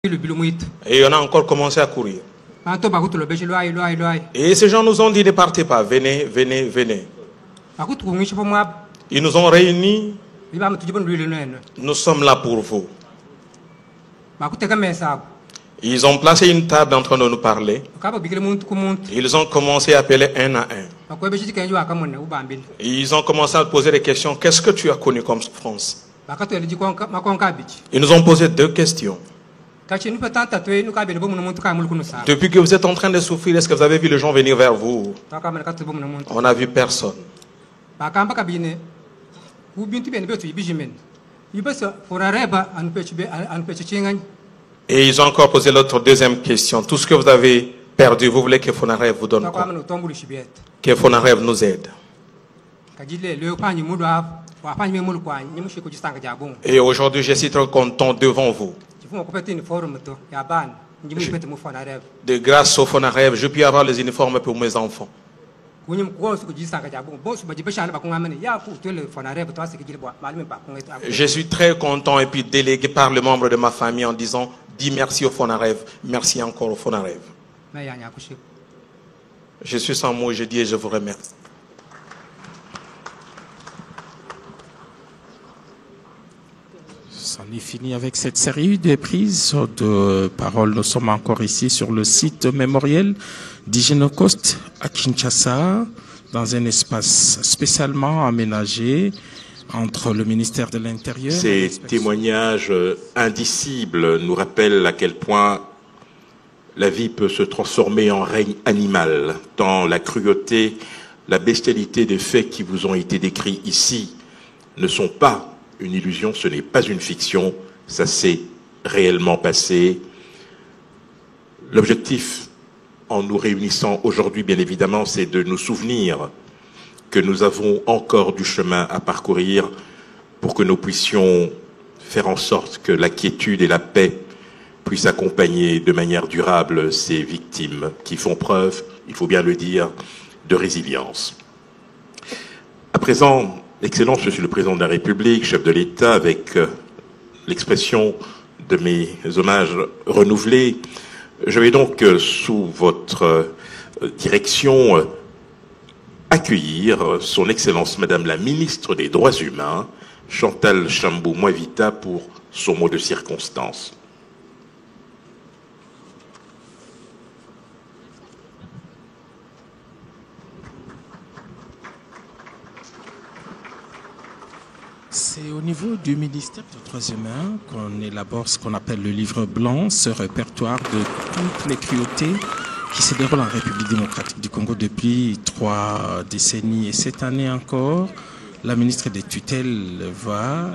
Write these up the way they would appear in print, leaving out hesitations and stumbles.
Et on a encore commencé à courir. Et ces gens nous ont dit ne partez pas, venez, venez, venez. Ils nous ont réunis. Nous sommes là pour vous. Ils ont placé une table en train de nous parler. Ils ont commencé à appeler un à un. Ils ont commencé à poser des questions. Qu'est-ce que tu as connu comme France? Ils nous ont posé deux questions. Depuis que vous êtes en train de souffrir, est-ce que vous avez vu les gens venir vers vous? On n'a vu personne. Et ils ont encore posé l'autre deuxième question. Tout ce que vous avez perdu, vous voulez que Fonarev vous donne quoi? Que Fonarev nous aide. Et aujourd'hui, je suis très content devant vous. De grâce au Fonarev, je peux avoir les uniformes pour mes enfants. Je suis très content et puis délégué par le membre de ma famille en disant dis merci au Fonarev, merci encore au Fonarev. Je suis sans mots, je dis et je vous remercie. C'en est fini avec cette série de prises de parole. Nous sommes encore ici sur le site mémoriel d'Hygiénocoste à Kinshasa, dans un espace spécialement aménagé entre le ministère de l'Intérieur. Ces témoignages indicibles nous rappellent à quel point la vie peut se transformer en règne animal, tant la cruauté, la bestialité des faits qui vous ont été décrits ici ne sont pas une illusion, ce n'est pas une fiction, ça s'est réellement passé. L'objectif, en nous réunissant aujourd'hui, bien évidemment, c'est de nous souvenir que nous avons encore du chemin à parcourir pour que nous puissions faire en sorte que la quiétude et la paix puissent accompagner de manière durable ces victimes qui font preuve, il faut bien le dire, de résilience. À présent, Excellence, Monsieur le Président de la République, chef de l'État, avec l'expression de mes hommages renouvelés, je vais donc, sous votre direction, accueillir Son Excellence Madame la Ministre des Droits Humains, Chantal Chambou-Moivita, pour son mot de circonstance. C'est au niveau du ministère des Droits Humains qu'on élabore ce qu'on appelle le livre blanc, ce répertoire de toutes les cruautés qui se déroulent en République démocratique du Congo depuis 3 décennies. Et cette année encore, la ministre des tutelles va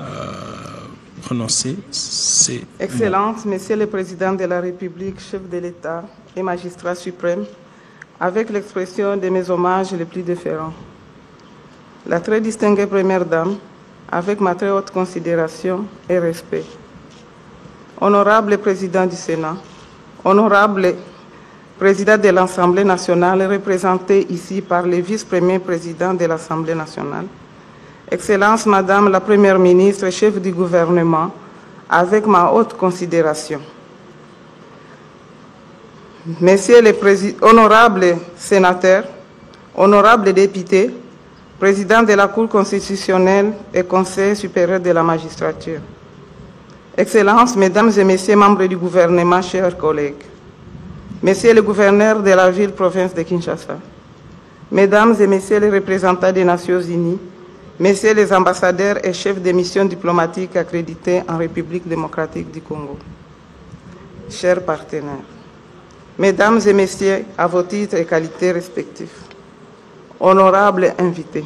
prononcer ces Excellence, Monsieur le Président de la République, chef de l'État et magistrat suprême, avec l'expression de mes hommages les plus déférents. La très distinguée Première Dame, avec ma très haute considération et respect. Honorable Président du Sénat, honorable Président de l'Assemblée nationale, représenté ici par le vice-premier président de l'Assemblée nationale, Excellence Madame la Première ministre, chef du gouvernement, avec ma haute considération. Messieurs les honorables sénateurs, honorables députés, Président de la Cour constitutionnelle et Conseil supérieur de la magistrature. Excellences, Mesdames et Messieurs membres du gouvernement, chers collègues. Messieurs le gouverneur de la ville-province de Kinshasa. Mesdames et Messieurs les représentants des Nations Unies. Messieurs les ambassadeurs et chefs de missions diplomatiques accrédités en République démocratique du Congo. Chers partenaires. Mesdames et Messieurs, à vos titres et qualités respectifs. Honorables invités,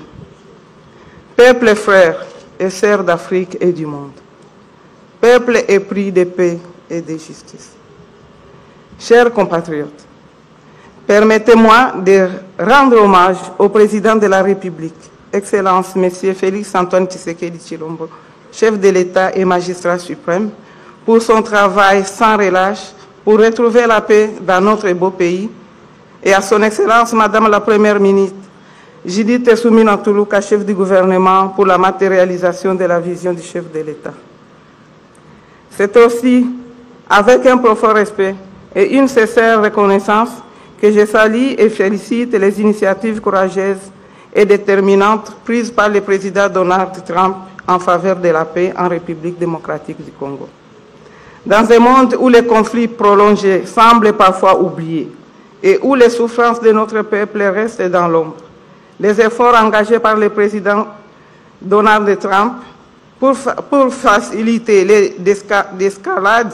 peuple frères et sœurs d'Afrique et du monde, peuple épris de paix et de justice. Chers compatriotes, permettez-moi de rendre hommage au président de la République, Excellence Monsieur Félix Antoine Tshisekedi Tshilombo, chef de l'État et magistrat suprême, pour son travail sans relâche pour retrouver la paix dans notre beau pays, et à son Excellence Madame la Première ministre, Judith Soumina Toulouka, chef du gouvernement, pour la matérialisation de la vision du chef de l'État. C'est aussi avec un profond respect et une sincère reconnaissance que je salue et félicite les initiatives courageuses et déterminantes prises par le président Donald Trump en faveur de la paix en République démocratique du Congo. Dans un monde où les conflits prolongés semblent parfois oubliés et où les souffrances de notre peuple restent dans l'ombre, les efforts engagés par le président Donald Trump pour faciliter l'escalade,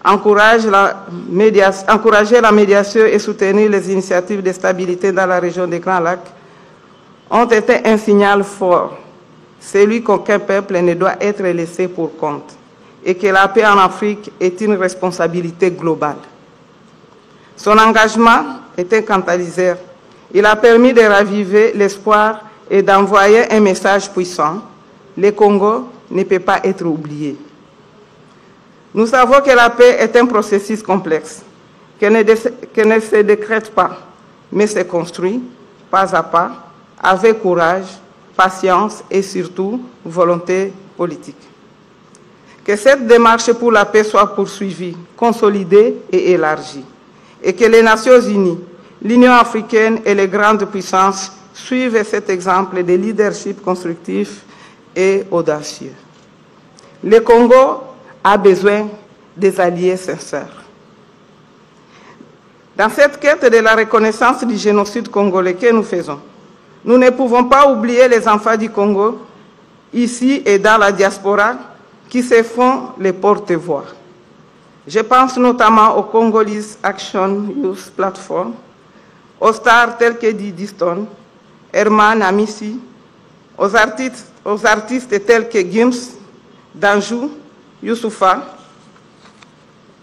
encourager la médiation et soutenir les initiatives de stabilité dans la région des Grands Lacs ont été un signal fort, celui qu'aucun peuple ne doit être laissé pour compte et que la paix en Afrique est une responsabilité globale. Son engagement est un catalyseur. Il a permis de raviver l'espoir et d'envoyer un message puissant. Le Congo ne peut pas être oublié. Nous savons que la paix est un processus complexe, qu'elle ne se décrète pas, mais se construit pas à pas, avec courage, patience et surtout volonté politique. Que cette démarche pour la paix soit poursuivie, consolidée et élargie, et que les Nations Unies, l'Union africaine et les grandes puissances suivent cet exemple de leadership constructif et audacieux. Le Congo a besoin des alliés sincères. Dans cette quête de la reconnaissance du génocide congolais que nous faisons, nous ne pouvons pas oublier les enfants du Congo, ici et dans la diaspora, qui se font les porte-voix. Je pense notamment au Congolese Action Youth Platform, aux stars tels que Didi Stone, Herman Amissi, aux artistes tels que Gims, Danjou, Youssoufa,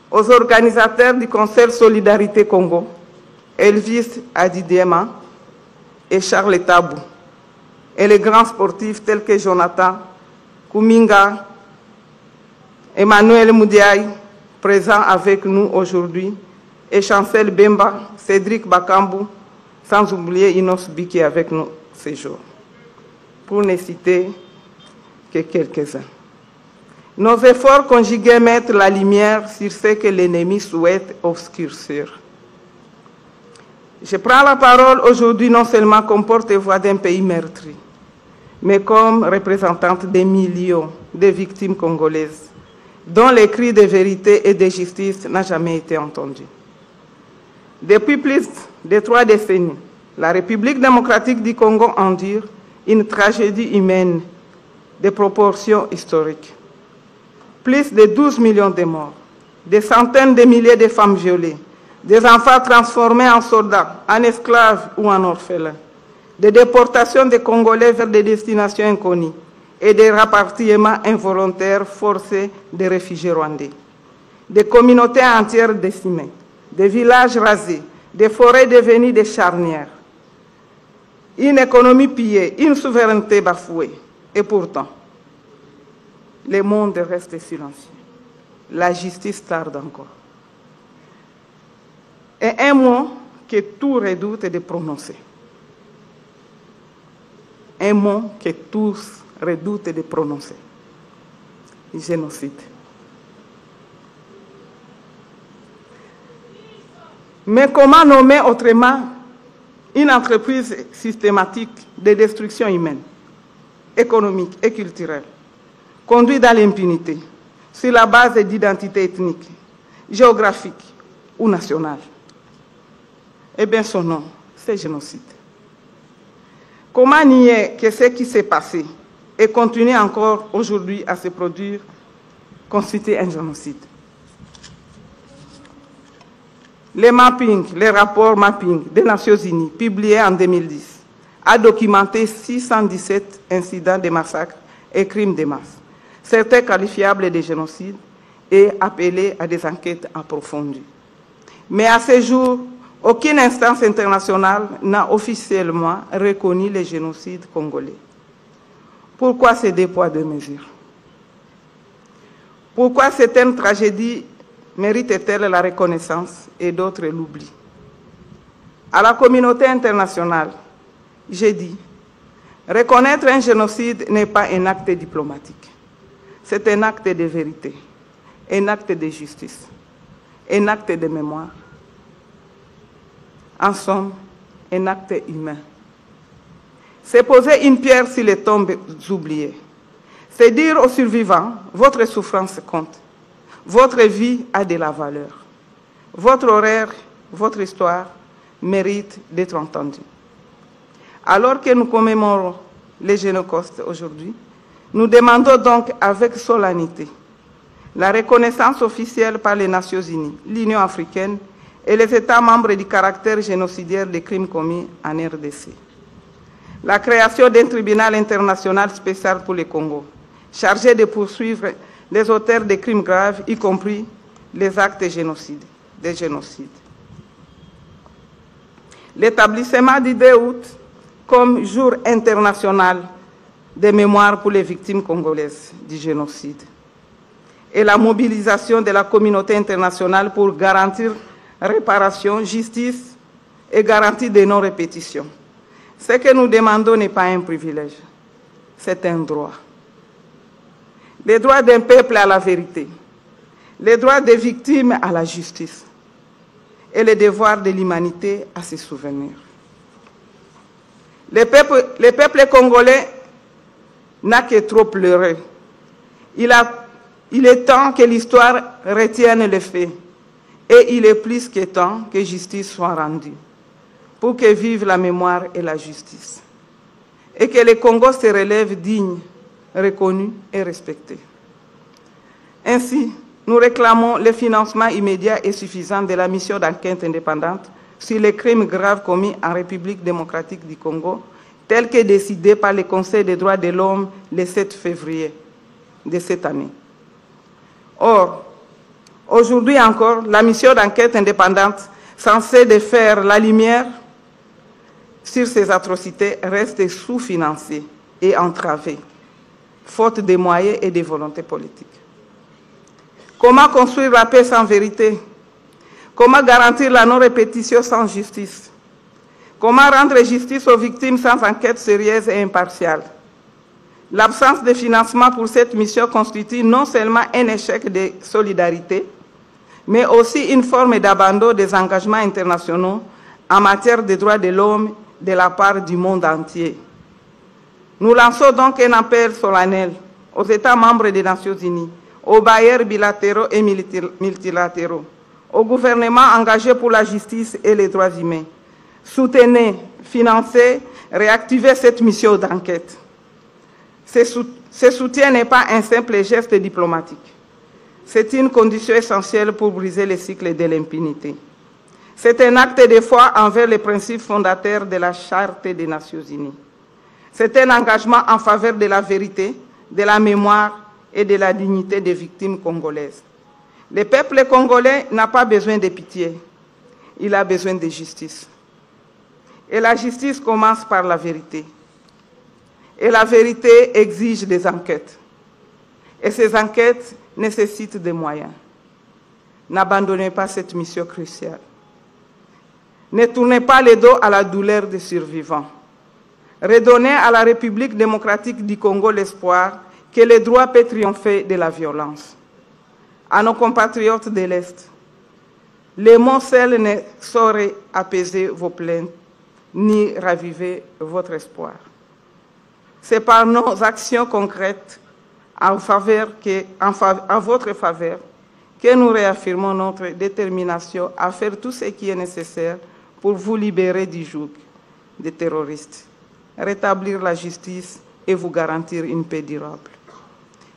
aux organisateurs du Conseil Solidarité Congo, Elvis Adidiema et Charles Tabou, et les grands sportifs tels que Jonathan Kuminga, Emmanuel Moudiaï, présent avec nous aujourd'hui, et Chancel Bemba, Cédric Bakambu, sans oublier Inos Bi qui est avec nous ces jours, pour ne citer que quelques-uns. Nos efforts conjugués mettent la lumière sur ce que l'ennemi souhaite obscurcir. Je prends la parole aujourd'hui non seulement comme porte-voix d'un pays meurtri, mais comme représentante des millions de victimes congolaises dont les cris de vérité et de justice n'ont jamais été entendus. Depuis plus de 3 décennies, la République démocratique du Congo endure une tragédie humaine de proportions historiques. Plus de 12 millions de morts, des centaines de milliers de femmes violées, des enfants transformés en soldats, en esclaves ou en orphelins, des déportations de Congolais vers des destinations inconnues et des rapatriements involontaires forcés des réfugiés rwandais, des communautés entières décimées, des villages rasés, des forêts devenues des charnières, une économie pillée, une souveraineté bafouée. Et pourtant, le monde reste silencieux. La justice tarde encore. Et un mot que tout redoute de prononcer. Un mot que tous redoutent de prononcer. Génocide. Mais comment nommer autrement une entreprise systématique de destruction humaine, économique et culturelle, conduite dans l'impunité, sur la base d'identité ethnique, géographique ou nationale? Eh bien, son nom, c'est génocide. Comment nier que ce qui s'est passé et continue encore aujourd'hui à se produire constitue un génocide? Les mappings, les rapports mapping des Nations Unies, publiés en 2010, a documenté 617 incidents de massacres et crimes de masse, certains qualifiables de génocide et appelés à des enquêtes approfondies. Mais à ce jour, aucune instance internationale n'a officiellement reconnu le génocide congolais. Pourquoi ces deux poids, deux mesures? Pourquoi certaines tragédies méritent-elles la reconnaissance et d'autres l'oubli? À la communauté internationale, j'ai dit, reconnaître un génocide n'est pas un acte diplomatique. C'est un acte de vérité, un acte de justice. un acte de mémoire. En somme, un acte humain. C'est poser une pierre sur les tombes oubliées. C'est dire aux survivants, votre souffrance compte. Votre vie a de la valeur. Votre horaire, votre histoire mérite d'être entendue. Alors que nous commémorons les Génocost aujourd'hui, nous demandons donc avec solennité la reconnaissance officielle par les Nations Unies, l'Union africaine et les États membres du caractère génocidaire des crimes commis en RDC. La création d'un tribunal international spécial pour le Congo, chargé de poursuivre les auteurs des crimes graves, y compris les actes des génocides. L'établissement du 2 août comme jour international de mémoire pour les victimes congolaises du génocide et la mobilisation de la communauté internationale pour garantir réparation, justice et garantie de non-répétition. Ce que nous demandons n'est pas un privilège, c'est un droit. Les droits d'un peuple à la vérité, les droits des victimes à la justice et le devoir de l'humanité à se souvenir. Le peuple congolais n'a que trop pleuré. Il est temps que l'histoire retienne les faits et il est plus que temps que justice soit rendue pour que vive la mémoire et la justice et que le Congo se relève digne, reconnu et respecté. Ainsi, nous réclamons le financement immédiat et suffisant de la mission d'enquête indépendante sur les crimes graves commis en République démocratique du Congo, tel que décidé par le Conseil des droits de l'homme le 7 février de cette année. Or, aujourd'hui encore, la mission d'enquête indépendante censée de faire la lumière sur ces atrocités reste sous-financée et entravée, faute de moyens et de volonté politique. Comment construire la paix sans vérité? Comment garantir la non-répétition sans justice? Comment rendre justice aux victimes sans enquête sérieuse et impartiale? L'absence de financement pour cette mission constitue non seulement un échec de solidarité, mais aussi une forme d'abandon des engagements internationaux en matière de droits de l'homme de la part du monde entier. Nous lançons donc un appel solennel aux États membres des Nations Unies, aux bailleurs bilatéraux et multilatéraux, aux gouvernements engagés pour la justice et les droits humains. Soutenez, financez, réactivez cette mission d'enquête. Ce soutien n'est pas un simple geste diplomatique. C'est une condition essentielle pour briser le cycle de l'impunité. C'est un acte de foi envers les principes fondateurs de la Charte des Nations Unies. C'est un engagement en faveur de la vérité, de la mémoire et de la dignité des victimes congolaises. Le peuple congolais n'a pas besoin de pitié, il a besoin de justice. Et la justice commence par la vérité. Et la vérité exige des enquêtes. Et ces enquêtes nécessitent des moyens. N'abandonnez pas cette mission cruciale. Ne tournez pas le dos à la douleur des survivants. Redonnez à la République démocratique du Congo l'espoir que le droit peut triompher de la violence. À nos compatriotes de l'Est, les mots seuls ne sauraient apaiser vos plaintes ni raviver votre espoir. C'est par nos actions concrètes en votre faveur que nous réaffirmons notre détermination à faire tout ce qui est nécessaire pour vous libérer du joug des terroristes, rétablir la justice et vous garantir une paix durable.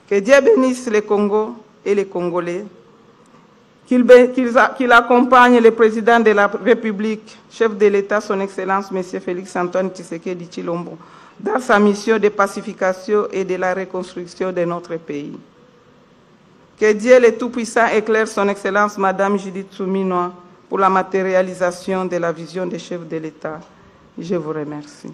Que Dieu bénisse le Congo et les Congolais, qu'il accompagne le président de la République, chef de l'État, son Excellence, M. Félix-Antoine Tshisekedi Tshilombo, dans sa mission de pacification et de la reconstruction de notre pays. Que Dieu le Tout-Puissant éclaire son Excellence, Madame Judith Suminwa, pour la matérialisation de la vision des chefs de l'État. Je vous remercie.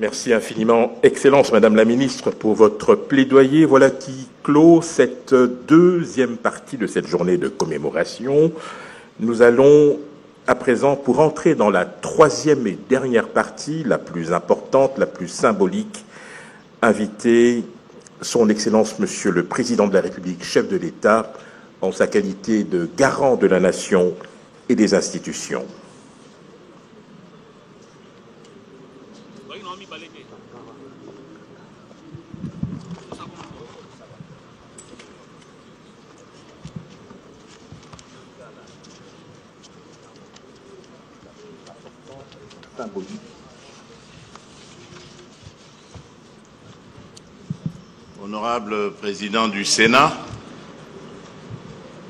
Merci infiniment, Excellence Madame la Ministre, pour votre plaidoyer. Voilà qui clôt cette deuxième partie de cette journée de commémoration. Nous allons à présent, pour entrer dans la troisième et dernière partie, la plus importante, la plus symbolique, inviter son Excellence Monsieur le Président de la République, chef de l'État, en sa qualité de garant de la nation et des institutions. Honorable Président du Sénat,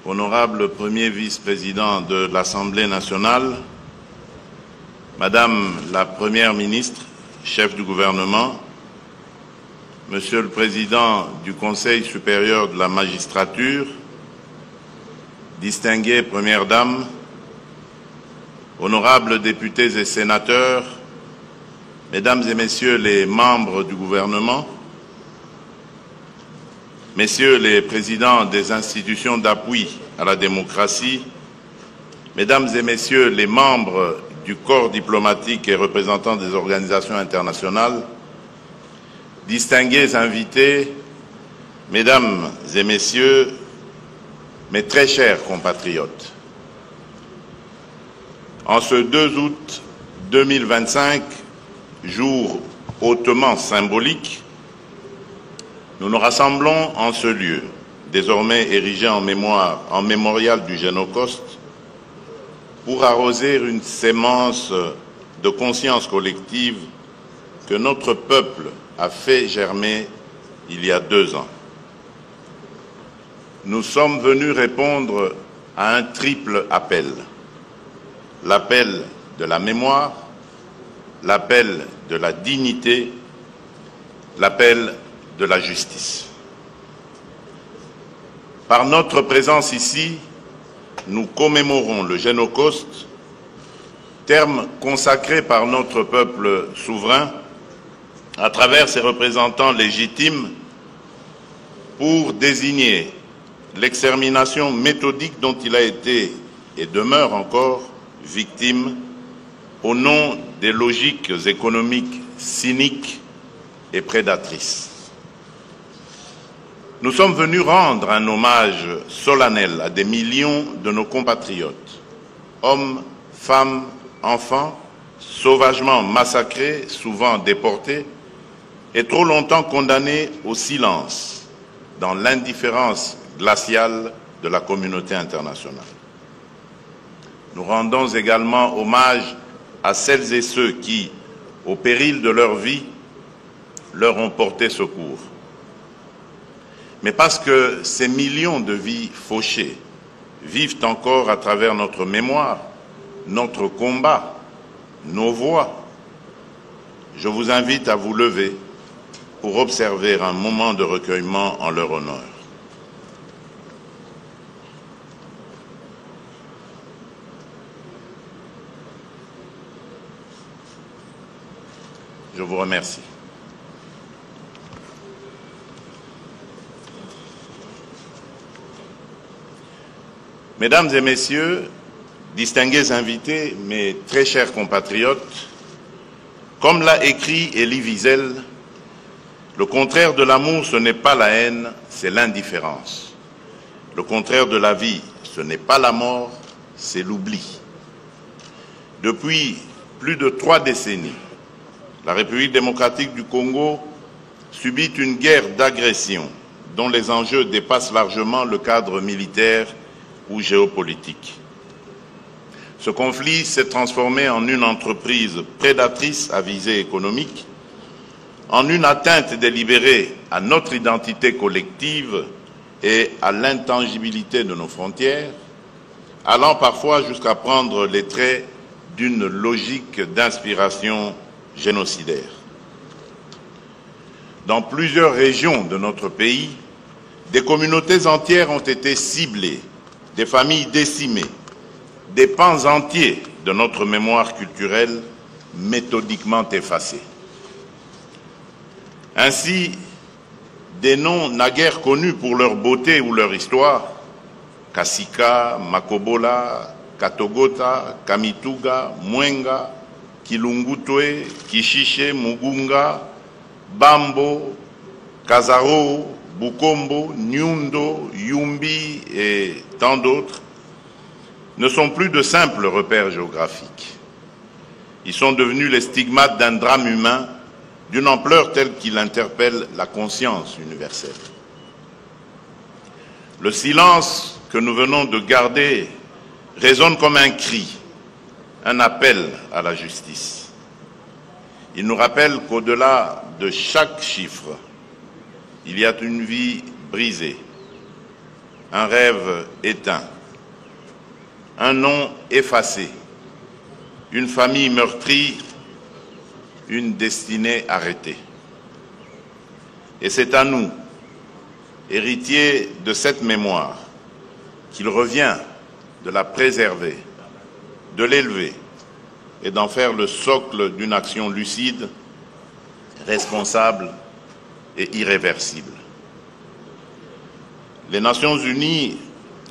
honorable Premier vice-président de l'Assemblée nationale, Madame la Première ministre, chef du gouvernement, Monsieur le Président du Conseil supérieur de la magistrature, distinguées Premières Dames, honorables députés et sénateurs, Mesdames et Messieurs les membres du gouvernement, Messieurs les présidents des institutions d'appui à la démocratie, Mesdames et Messieurs les membres du corps diplomatique et représentants des organisations internationales, distingués invités, Mesdames et Messieurs, mes très chers compatriotes, en ce 2 août 2025, jour hautement symbolique, nous nous rassemblons en ce lieu, désormais érigé en mémorial du Génocauste, pour arroser une sémence de conscience collective que notre peuple a fait germer il y a 2 ans. Nous sommes venus répondre à un triple appel. L'appel de la mémoire, l'appel de la dignité, l'appel de la justice. Par notre présence ici, nous commémorons le Génocauste, terme consacré par notre peuple souverain à travers ses représentants légitimes pour désigner l'extermination méthodique dont il a été et demeure encore victime au nom des logiques économiques cyniques et prédatrices. Nous sommes venus rendre un hommage solennel à des millions de nos compatriotes, hommes, femmes, enfants, sauvagement massacrés, souvent déportés, et trop longtemps condamnés au silence, dans l'indifférence glaciale de la communauté internationale. Nous rendons également hommage à celles et ceux qui, au péril de leur vie, leur ont porté secours. Mais parce que ces millions de vies fauchées vivent encore à travers notre mémoire, notre combat, nos voix, je vous invite à vous lever pour observer un moment de recueillement en leur honneur. Je vous remercie. Mesdames et Messieurs, distingués invités, mes très chers compatriotes, comme l'a écrit Elie Wiesel, le contraire de l'amour, ce n'est pas la haine, c'est l'indifférence. Le contraire de la vie, ce n'est pas la mort, c'est l'oubli. Depuis plus de 3 décennies, la République démocratique du Congo subit une guerre d'agression dont les enjeux dépassent largement le cadre militaire ou géopolitique. Ce conflit s'est transformé en une entreprise prédatrice à visée économique, en une atteinte délibérée à notre identité collective et à l'intangibilité de nos frontières, allant parfois jusqu'à prendre les traits d'une logique d'inspiration génocidaire. Dans plusieurs régions de notre pays, des communautés entières ont été ciblées, des familles décimées, des pans entiers de notre mémoire culturelle méthodiquement effacés. Ainsi, des noms naguère connus pour leur beauté ou leur histoire, Kasika, Makobola, Katogota, Kamituga, Mwenga, Kilungutwe, Kishiche, Mugunga, Bambo, Kazaro, Bukombo, Nyundo, Yumbi et tant d'autres, ne sont plus de simples repères géographiques. Ils sont devenus les stigmates d'un drame humain d'une ampleur telle qu'il interpelle la conscience universelle. Le silence que nous venons de garder résonne comme un cri, un appel à la justice. Il nous rappelle qu'au-delà de chaque chiffre, il y a une vie brisée, un rêve éteint, un nom effacé, une famille meurtrie, une destinée arrêtée. Et c'est à nous, héritiers de cette mémoire, qu'il revient de la préserver, de l'élever et d'en faire le socle d'une action lucide, responsable et irréversible. Les Nations Unies,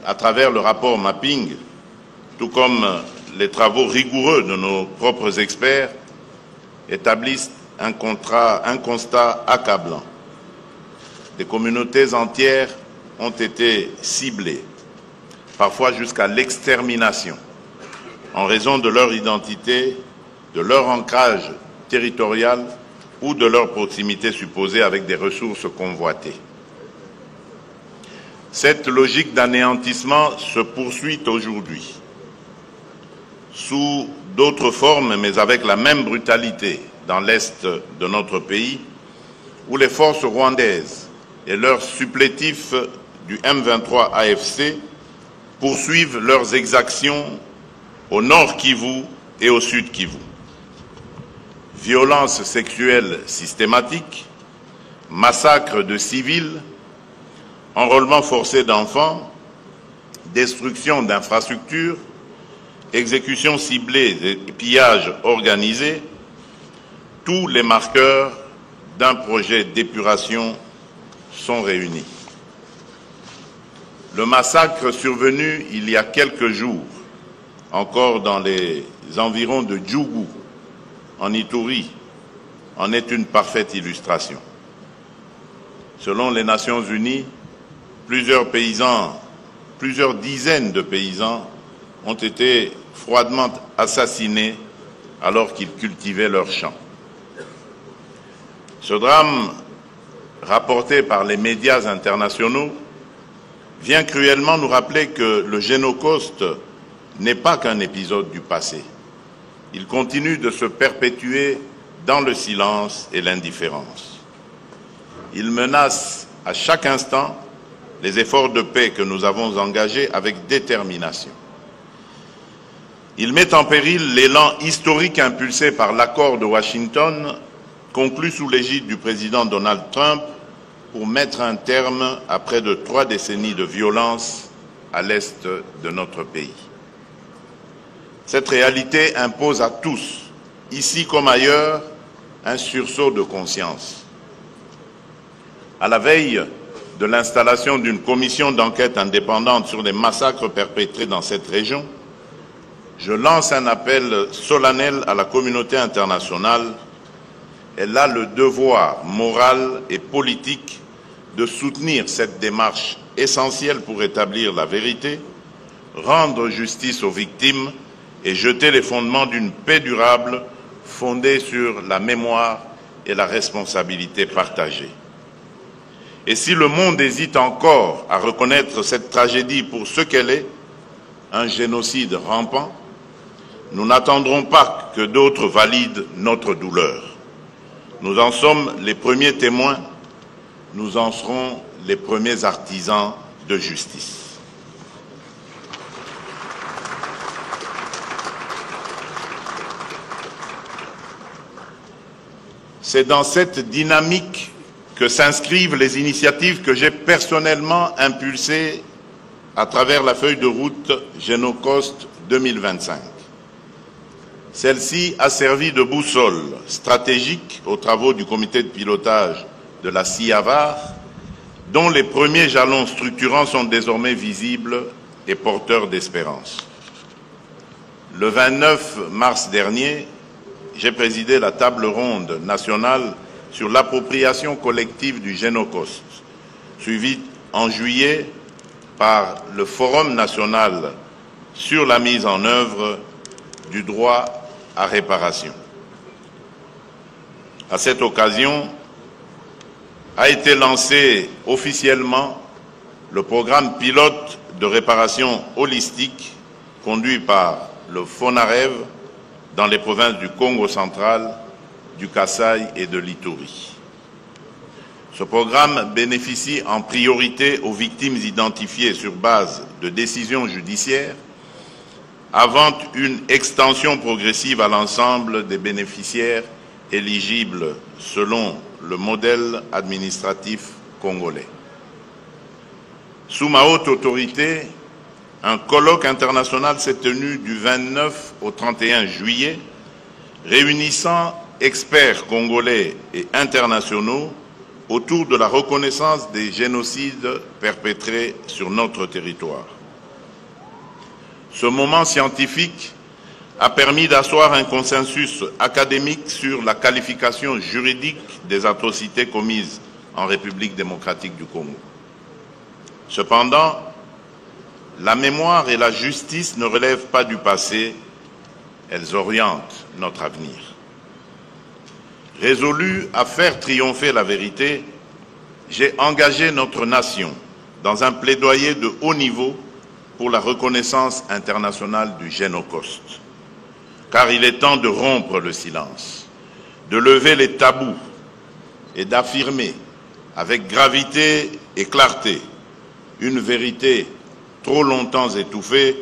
à travers le rapport Mapping, tout comme les travaux rigoureux de nos propres experts, établissent un constat accablant. Des communautés entières ont été ciblées, parfois jusqu'à l'extermination, en raison de leur identité, de leur ancrage territorial ou de leur proximité supposée avec des ressources convoitées. Cette logique d'anéantissement se poursuit aujourd'hui, sous d'autres formes, mais avec la même brutalité dans l'est de notre pays, où les forces rwandaises et leurs supplétifs du M23 AFC poursuivent leurs exactions au nord Kivu et au sud Kivu. Violences sexuelles systématiques, massacres de civils, enrôlement forcé d'enfants, destruction d'infrastructures, exécutions ciblées et pillages organisés, tous les marqueurs d'un projet d'épuration sont réunis. Le massacre survenu il y a quelques jours, encore dans les environs de Djougou, en Ituri, en est une parfaite illustration. Selon les Nations Unies, plusieurs dizaines de paysans ont été froidement assassinés alors qu'ils cultivaient leurs champs. Ce drame, rapporté par les médias internationaux, vient cruellement nous rappeler que le Génocoste n'est pas qu'un épisode du passé. Il continue de se perpétuer dans le silence et l'indifférence. Il menace à chaque instant les efforts de paix que nous avons engagés avec détermination. Il met en péril l'élan historique impulsé par l'accord de Washington, conclu sous l'égide du président Donald Trump, pour mettre un terme à près de 3 décennies de violence à l'est de notre pays. Cette réalité impose à tous, ici comme ailleurs, un sursaut de conscience. À la veille de l'installation d'une commission d'enquête indépendante sur les massacres perpétrés dans cette région, je lance un appel solennel à la communauté internationale. Elle a le devoir moral et politique de soutenir cette démarche essentielle pour établir la vérité, rendre justice aux victimes et jeter les fondements d'une paix durable fondée sur la mémoire et la responsabilité partagée. Et si le monde hésite encore à reconnaître cette tragédie pour ce qu'elle est, un génocide rampant, nous n'attendrons pas que d'autres valident notre douleur. Nous en sommes les premiers témoins, nous en serons les premiers artisans de justice. C'est dans cette dynamique que s'inscrivent les initiatives que j'ai personnellement impulsées à travers la feuille de route Génocoste 2025. Celle-ci a servi de boussole stratégique aux travaux du comité de pilotage de la CIAVAR, dont les premiers jalons structurants sont désormais visibles et porteurs d'espérance. Le 29 mars dernier, j'ai présidé la table ronde nationale sur l'appropriation collective du Génocost, suivie en juillet par le Forum national sur la mise en œuvre du droit à réparation. À cette occasion, a été lancé officiellement le programme pilote de réparation holistique conduit par le FONAREV dans les provinces du Congo central, du Kasaï et de l'Ituri. Ce programme bénéficie en priorité aux victimes identifiées sur base de décisions judiciaires, avant une extension progressive à l'ensemble des bénéficiaires éligibles selon le modèle administratif congolais. Sous ma haute autorité, un colloque international s'est tenu du 29 au 31 juillet, réunissant experts congolais et internationaux autour de la reconnaissance des génocides perpétrés sur notre territoire. Ce moment scientifique a permis d'asseoir un consensus académique sur la qualification juridique des atrocités commises en République démocratique du Congo. Cependant, la mémoire et la justice ne relèvent pas du passé, elles orientent notre avenir. Résolu à faire triompher la vérité, j'ai engagé notre nation dans un plaidoyer de haut niveau pour la reconnaissance internationale du Génocost. Car il est temps de rompre le silence, de lever les tabous et d'affirmer avec gravité et clarté une vérité trop longtemps étouffée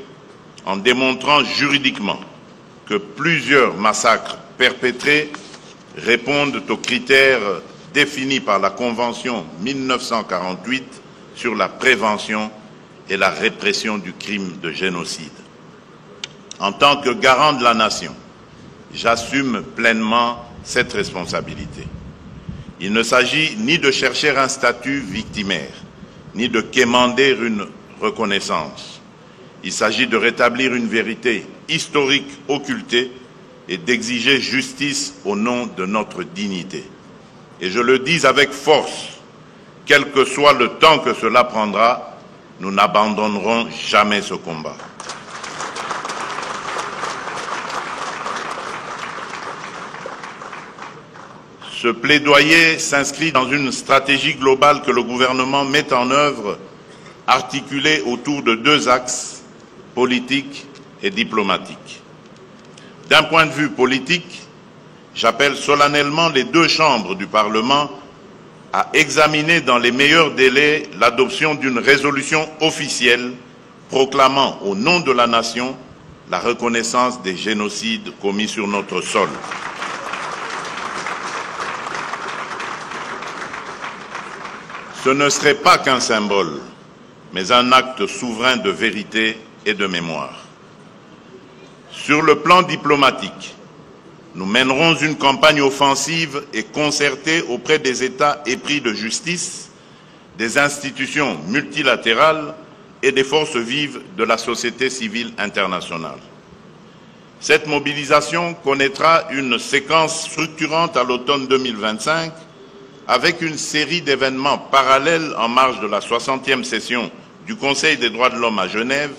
en démontrant juridiquement que plusieurs massacres perpétrés répondent aux critères définis par la Convention 1948 sur la prévention et la répression du crime de génocide. En tant que garant de la nation, j'assume pleinement cette responsabilité. Il ne s'agit ni de chercher un statut victimaire, ni de quémander une reconnaissance. Il s'agit de rétablir une vérité historique occultée et d'exiger justice au nom de notre dignité. Et je le dis avec force, quel que soit le temps que cela prendra, nous n'abandonnerons jamais ce combat. Ce plaidoyer s'inscrit dans une stratégie globale que le gouvernement met en œuvre, articulée autour de deux axes, politique et diplomatique. D'un point de vue politique, j'appelle solennellement les deux chambres du Parlement à examiner dans les meilleurs délais l'adoption d'une résolution officielle proclamant au nom de la nation la reconnaissance des génocides commis sur notre sol. Ce ne serait pas qu'un symbole, mais un acte souverain de vérité et de mémoire. Sur le plan diplomatique, nous mènerons une campagne offensive et concertée auprès des États épris de justice, des institutions multilatérales et des forces vives de la société civile internationale. Cette mobilisation connaîtra une séquence structurante à l'automne 2025 avec une série d'événements parallèles en marge de la 60e session du Conseil des droits de l'homme à Genève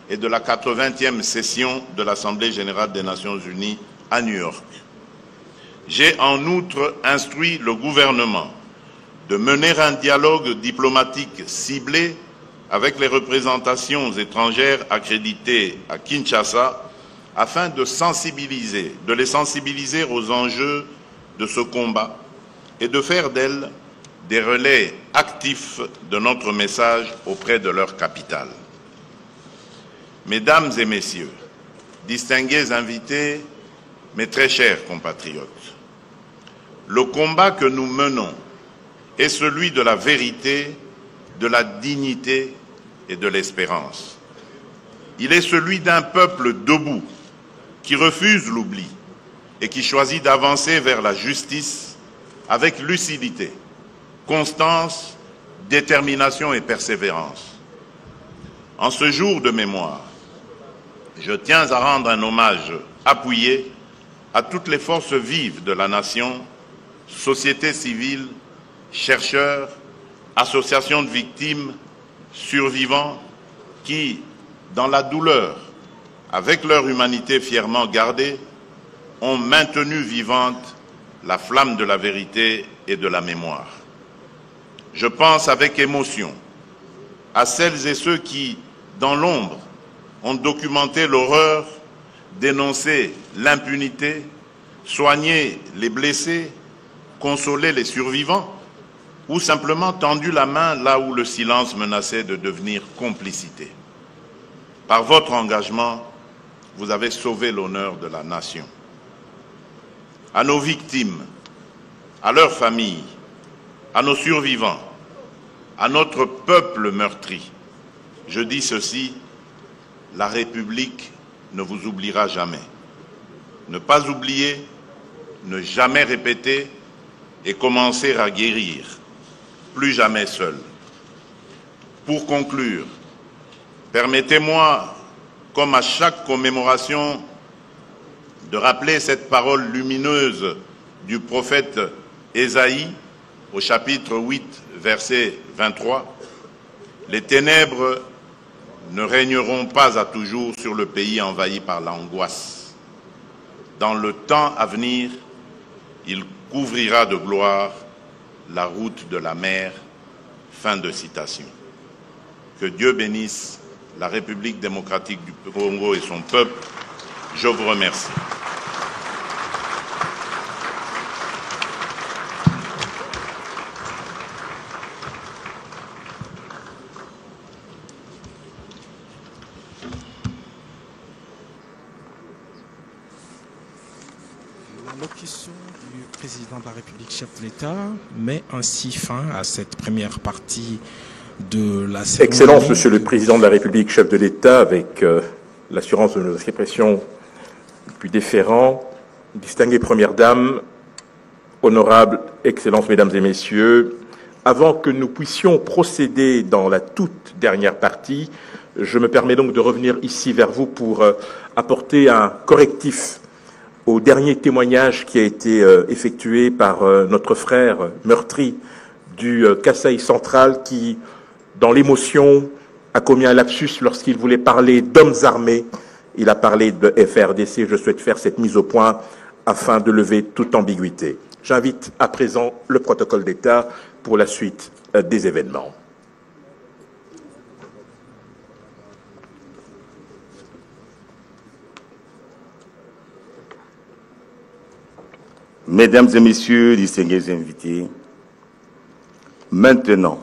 et de la 80e session de l'Assemblée générale des Nations unies à New York. J'ai en outre instruit le gouvernement de mener un dialogue diplomatique ciblé avec les représentations étrangères accréditées à Kinshasa afin de les sensibiliser aux enjeux de ce combat et de faire d'elles des relais actifs de notre message auprès de leur capitale. Mesdames et messieurs, distingués invités, mes très chers compatriotes, le combat que nous menons est celui de la vérité, de la dignité et de l'espérance. Il est celui d'un peuple debout qui refuse l'oubli et qui choisit d'avancer vers la justice avec lucidité, constance, détermination et persévérance. En ce jour de mémoire, je tiens à rendre un hommage appuyé à toutes les forces vives de la nation, société civile, chercheurs, associations de victimes, survivants, qui, dans la douleur, avec leur humanité fièrement gardée, ont maintenu vivante la flamme de la vérité et de la mémoire. Je pense avec émotion à celles et ceux qui, dans l'ombre, ont documenté l'horreur, dénoncé l'impunité, soigné les blessés, consolé les survivants, ou simplement tendu la main là où le silence menaçait de devenir complicité. Par votre engagement, vous avez sauvé l'honneur de la nation. À nos victimes, à leurs familles, à nos survivants, à notre peuple meurtri, je dis ceci: la République ne vous oubliera jamais. Ne pas oublier, ne jamais répéter et commencer à guérir. Plus jamais seul. Pour conclure, permettez-moi, comme à chaque commémoration, de rappeler cette parole lumineuse du prophète Ésaïe au chapitre 8, verset 23. Les ténèbres ne régneront pas à toujours sur le pays envahi par l'angoisse. Dans le temps à venir, il couvrira de gloire la route de la mer. Fin de citation. Que Dieu bénisse la République démocratique du Congo et son peuple. Je vous remercie. L'allocution du président de la République, chef de l'État, met ainsi fin à cette première partie de la cérémonie. Excellence, Monsieur le Président de la République, chef de l'État, avec l'assurance de nos expressions les plus déférents, distinguées Premières Dames, honorables Excellences, Mesdames et Messieurs, avant que nous puissions procéder dans la toute dernière partie, je me permets donc de revenir ici vers vous pour apporter un correctif au dernier témoignage qui a été effectué par notre frère meurtri du Kasaï central qui, dans l'émotion, a commis un lapsus lorsqu'il voulait parler d'hommes armés. Il a parlé de FRDC. Je souhaite faire cette mise au point afin de lever toute ambiguïté. J'invite à présent le protocole d'État pour la suite des événements. Mesdames et Messieurs, distingués invités, maintenant,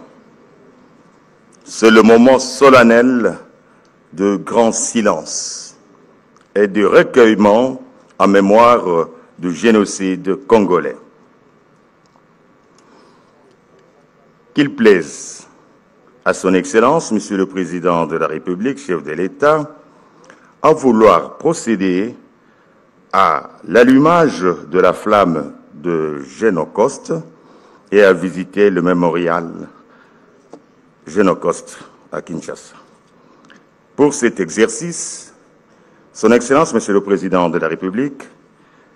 c'est le moment solennel de grand silence et de recueillement en mémoire du génocide congolais. Qu'il plaise à son Excellence, Monsieur le Président de la République, chef de l'État, à vouloir procéder à l'allumage de la flamme de Génocoste et à visiter le mémorial Génocoste à Kinshasa. Pour cet exercice, Son Excellence, Monsieur le Président de la République,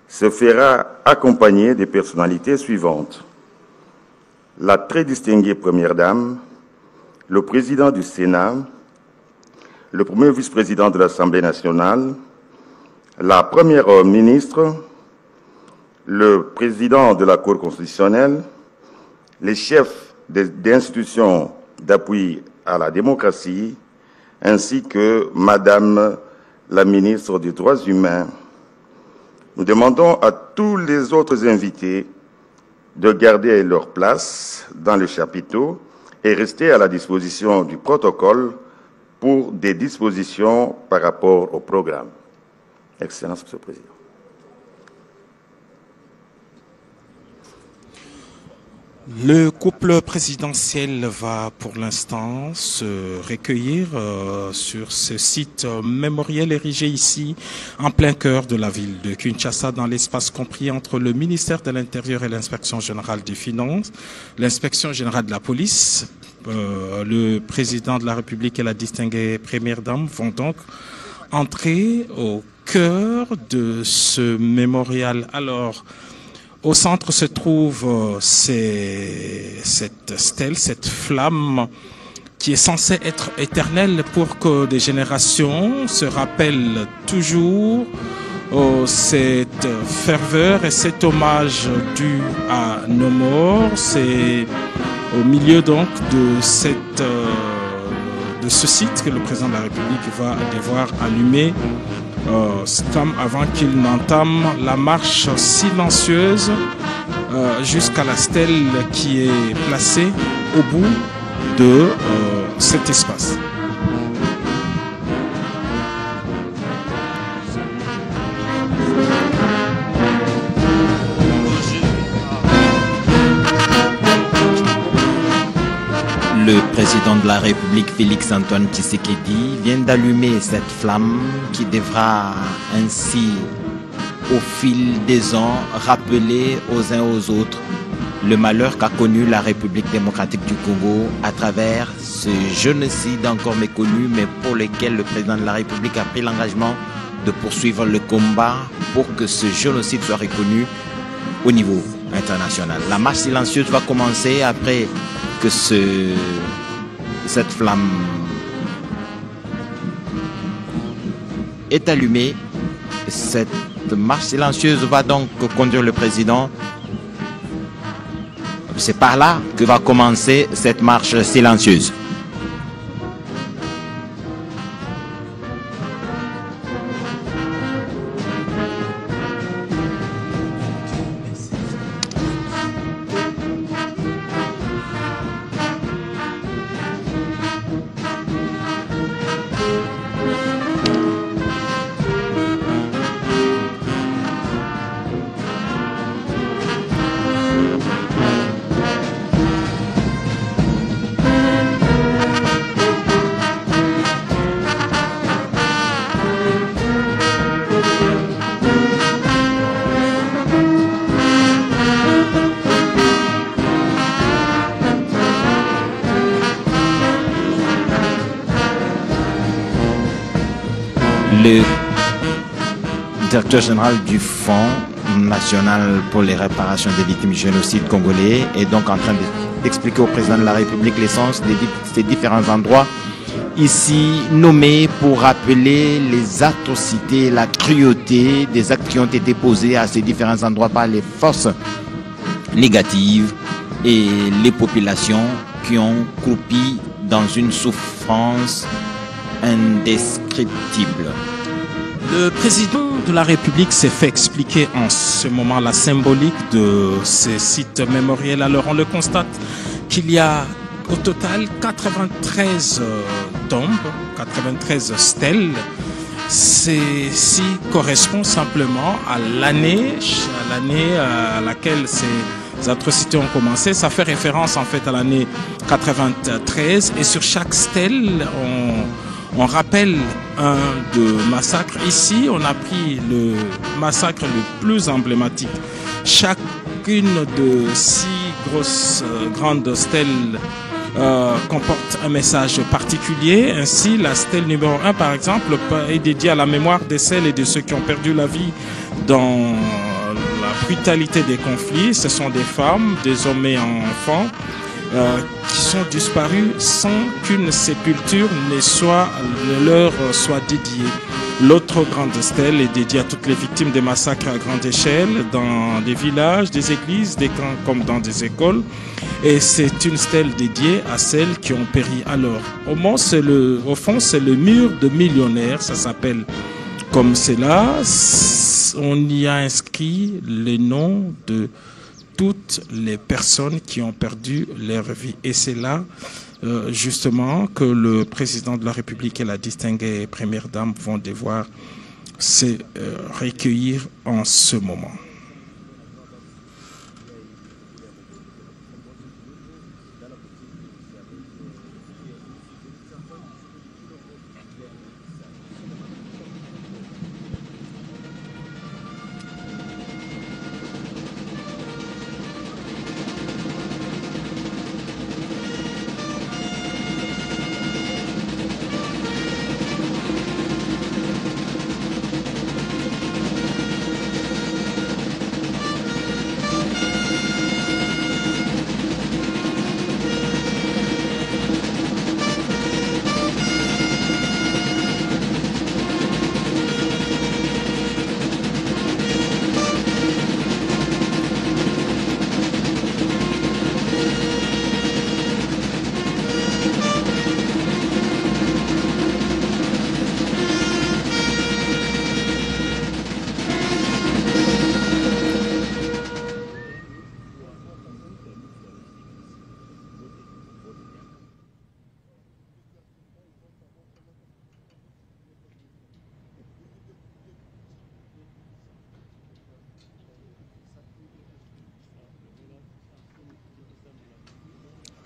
se fera accompagner des personnalités suivantes. La très distinguée Première Dame, le Président du Sénat, le Premier Vice-président de l'Assemblée nationale, la Première ministre, le Président de la Cour constitutionnelle, les chefs d'institutions d'appui à la démocratie, ainsi que Madame la ministre des Droits humains. Nous demandons à tous les autres invités de garder leur place dans le chapiteau et rester à la disposition du protocole pour des dispositions par rapport au programme. Excellence, Monsieur le Président. Le couple présidentiel va pour l'instant se recueillir sur ce site mémoriel érigé ici en plein cœur de la ville de Kinshasa, dans l'espace compris entre le ministère de l'Intérieur et l'inspection générale des Finances, l'inspection générale de la police. Le président de la République et la distinguée première dame vont donc entrer au cœur de ce mémorial. Alors, au centre se trouve cette stèle, cette flamme qui est censée être éternelle pour que des générations se rappellent toujours cette ferveur et cet hommage dû à nos morts. C'est au milieu donc de ce site que le président de la République va devoir allumer avant qu'il n'entame la marche silencieuse jusqu'à la stèle qui est placée au bout de cet espace. Le président de la République, Félix-Antoine Tshisekedi, vient d'allumer cette flamme qui devra ainsi, au fil des ans, rappeler aux uns aux autres le malheur qu'a connu la République démocratique du Congo à travers ce génocide encore méconnu, mais pour lequel le président de la République a pris l'engagement de poursuivre le combat pour que ce génocide soit reconnu au niveau international. La marche silencieuse va commencer après que cette flamme est allumée. Cette marche silencieuse va donc conduire le président. C'est par là que va commencer cette marche silencieuse. Le directeur général du Fonds national pour les réparations des victimes du génocide congolais est donc en train d'expliquer au président de la République l'essence de ces différents endroits ici nommés pour rappeler les atrocités, la cruauté des actes qui ont été posés à ces différents endroits par les forces négatives et les populations qui ont croupi dans une souffrance indescriptible. Le président de la République s'est fait expliquer en ce moment la symbolique de ces sites mémoriels. Alors on le constate qu'il y a au total 93 tombes, 93 stèles. Ceci correspond simplement à l'année à laquelle ces atrocités ont commencé. Ça fait référence en fait à l'année 93 et sur chaque stèle on rappelle un de massacre. Ici, on a pris le massacre le plus emblématique. Chacune de 6 grosses, grandes stèles comporte un message particulier. Ainsi, la stèle numéro 1, par exemple, est dédiée à la mémoire des celles et de ceux qui ont perdu la vie dans la brutalité des conflits. Ce sont des femmes, des hommes et enfants qui sont disparus sans qu'une sépulture ne leur soit dédiée. L'autre grande stèle est dédiée à toutes les victimes des massacres à grande échelle, dans des villages, des églises, des camps comme dans des écoles. Et c'est une stèle dédiée à celles qui ont péri alors. Au fond, c'est le mur de millionnaires, ça s'appelle comme cela. On y a inscrit les noms de toutes les personnes qui ont perdu leur vie. Et c'est là, justement, que le président de la République et la distinguée première dame vont devoir se recueillir en ce moment.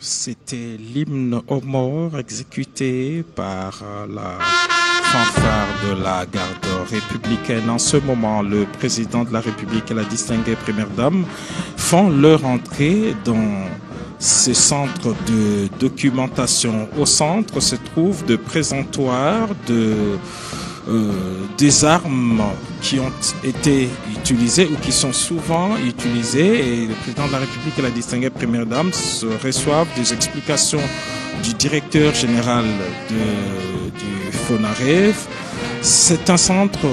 c'était l'hymne aux morts exécuté par la fanfare de la garde républicaine. En ce moment, le président de la République et la distinguée première dame font leur entrée dans ce centre de documentation. Au centre se trouvent de présentoirs des armes qui ont été utilisées ou qui sont souvent utilisées, et le président de la République et la distinguée première dame reçoivent des explications du directeur général du FONAREV. C'est un centre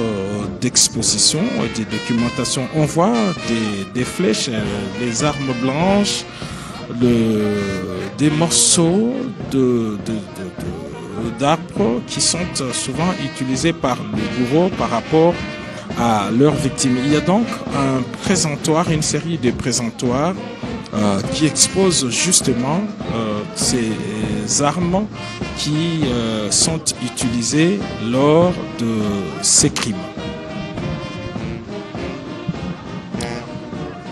d'exposition et de documentation. On voit des flèches, des armes blanches, des morceaux d'arbres qui sont souvent utilisés par les bourreaux par rapport à leurs victimes. Il y a donc un présentoir, une série de présentoirs qui exposent justement ces armes qui sont utilisées lors de ces crimes.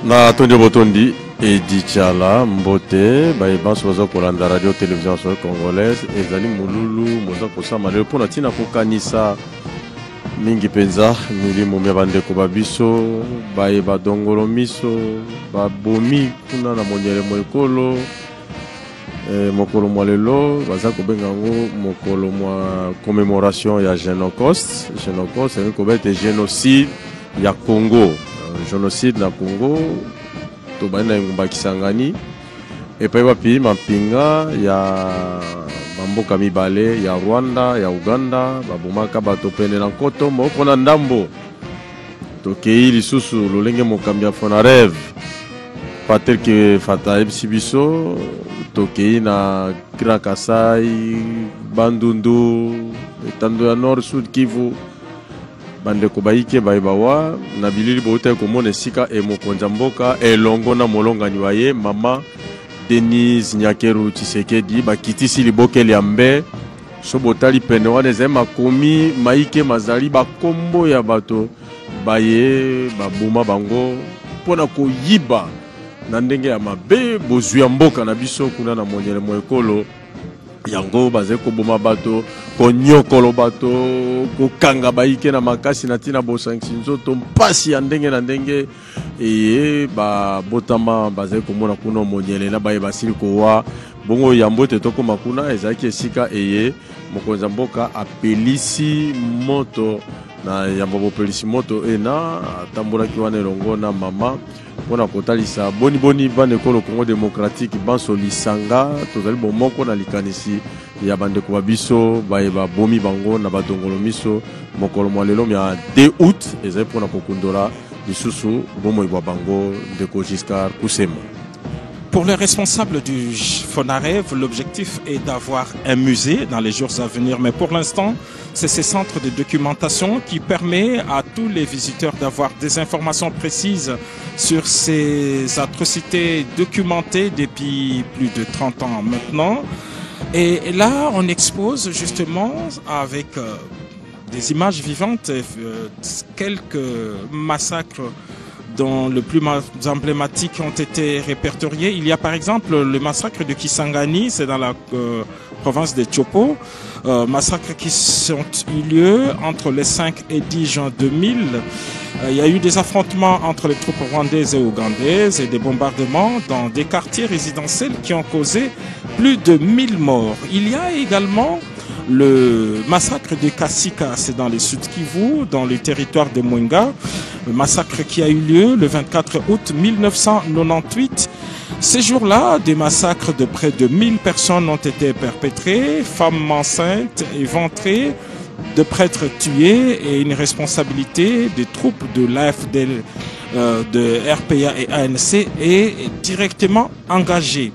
Na Tondio Botondi Edi Tchala Mbote Baïbans Waza Kolanda Radio Télévision Congolaise Ezali Moululu Moza Kosama Leo Pona Tina Kokanisa mingi penza milimo mia bandeko babiso Baïba Dongolo Miso Babomi kuna na monyele moekolo mokolo mwalelo baza kobengango mokolo mwa commémoration ya Génocoste c'est kobete génocide ya Congo. Génocide na Congo to bana ngumba Kisangani et puis bapi mampinga ya mamboka mibale ya Rwanda ya Uganda babomaka bato pene na nkoto moko na ndambo tokei lisusu lolenge mokambi ya FONAREV patel ke fata ebisibiso tokei na Grand Kasai Bandundu etando ya Nord Sud Kivu bandeko baike baibawa na bilili bote komona sika e mokonza mboka elongo na molongani waye mama Denise Nyakeru Tshisekedi bakitisi libokeli ambe so botali pene wana zema komi maike mazali bakombo ya bato baye babuma bango pona koyiba na ndenge ya mabe bozwi ya mboka na biso kuna na monyele moekolo yango baze koboma bato konyokolo bato kokanga baike na makasi na tina bo sanction nzoto mpasi ya ndenge na ndenge eye ba botama baze komona kuna monyele na baye basili kowa bongo yambo te toko makuna ezaki esika eye mokonza mboka apelisi moto na yambo bopelisi moto ena tambolaki wana elongo na mama pona kotalisa boni bandeko Congo démocratique banso lisanga tozali bomoko na likanisi ya bandeko babiso bayeba bomi bango na badongolo miso mokolo mwalelo ya 2 août ezali pona kokundola lisusu bomoyibwa bango ndeko Giscard Kusema. Pour les responsables du FONAREV, l'objectif est d'avoir un musée dans les jours à venir. Mais pour l'instant, c'est ce centre de documentation qui permet à tous les visiteurs d'avoir des informations précises sur ces atrocités documentées depuis plus de 30 ans maintenant. Et là, on expose justement avec des images vivantes quelques massacres dont le plus emblématiques ont été répertoriés. Il y a par exemple le massacre de Kisangani, c'est dans la province de Chopo, massacres qui ont eu lieu entre les 5 et 10 juin 2000. Il y a eu des affrontements entre les troupes rwandaises et ougandaises et des bombardements dans des quartiers résidentiels qui ont causé plus de 1000 morts. Il y a également le massacre de Kasika, c'est dans le Sud Kivu, dans le territoire de Mwenga. Le massacre qui a eu lieu le 24 août 1998. Ces jours-là, des massacres de près de 1000 personnes ont été perpétrés, femmes enceintes, éventrées, de prêtres tués et une responsabilité des troupes de l'AFDL, de RPA et ANC est directement engagée.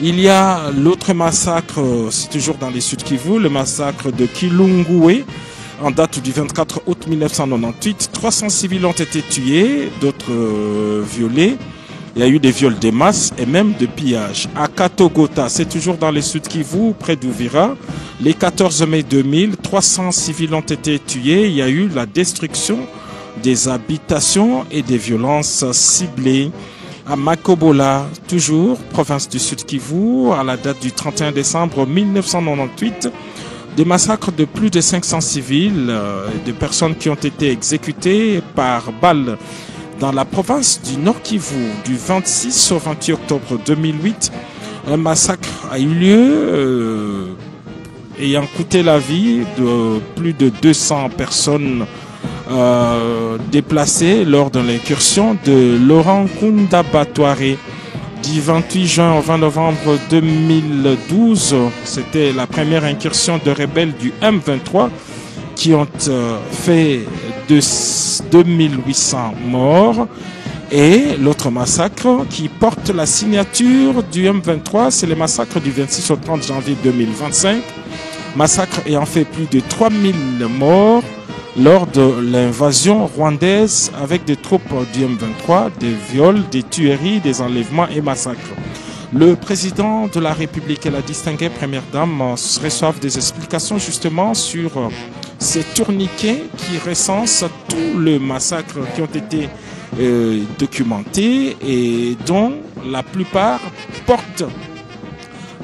Il y a l'autre massacre, c'est toujours dans les Sud Kivu, le massacre de Kilungwe, en date du 24 août 1998. 300 civils ont été tués, d'autres violés. Il y a eu des viols de masse et même de pillage. À Katogota, c'est toujours dans les Sud Kivu, près d'Uvira. Les 14 mai 2000, 300 civils ont été tués. Il y a eu la destruction des habitations et des violences ciblées. À Makobola, toujours, province du Sud Kivu, à la date du 31 décembre 1998, des massacres de plus de 500 civils, de personnes qui ont été exécutées par balles dans la province du Nord Kivu du 26 au 28 octobre 2008. Un massacre a eu lieu ayant coûté la vie de plus de 200 personnes déplacées lors de l'incursion de Laurent Kunda Batouare. Du 28 juin au 20 novembre 2012, c'était la première incursion de rebelles du M23 qui ont fait 2800 morts. Et l'autre massacre qui porte la signature du M23, c'est le massacre du 26 au 30 janvier 2025. Massacre ayant fait plus de 3000 morts lors de l'invasion rwandaise avec des troupes du M23, des viols, des tueries, des enlèvements et massacres. Le président de la République et la distinguée première dame reçoivent des explications justement sur ces tourniquets qui recensent tous les massacres qui ont été documentés et dont la plupart portent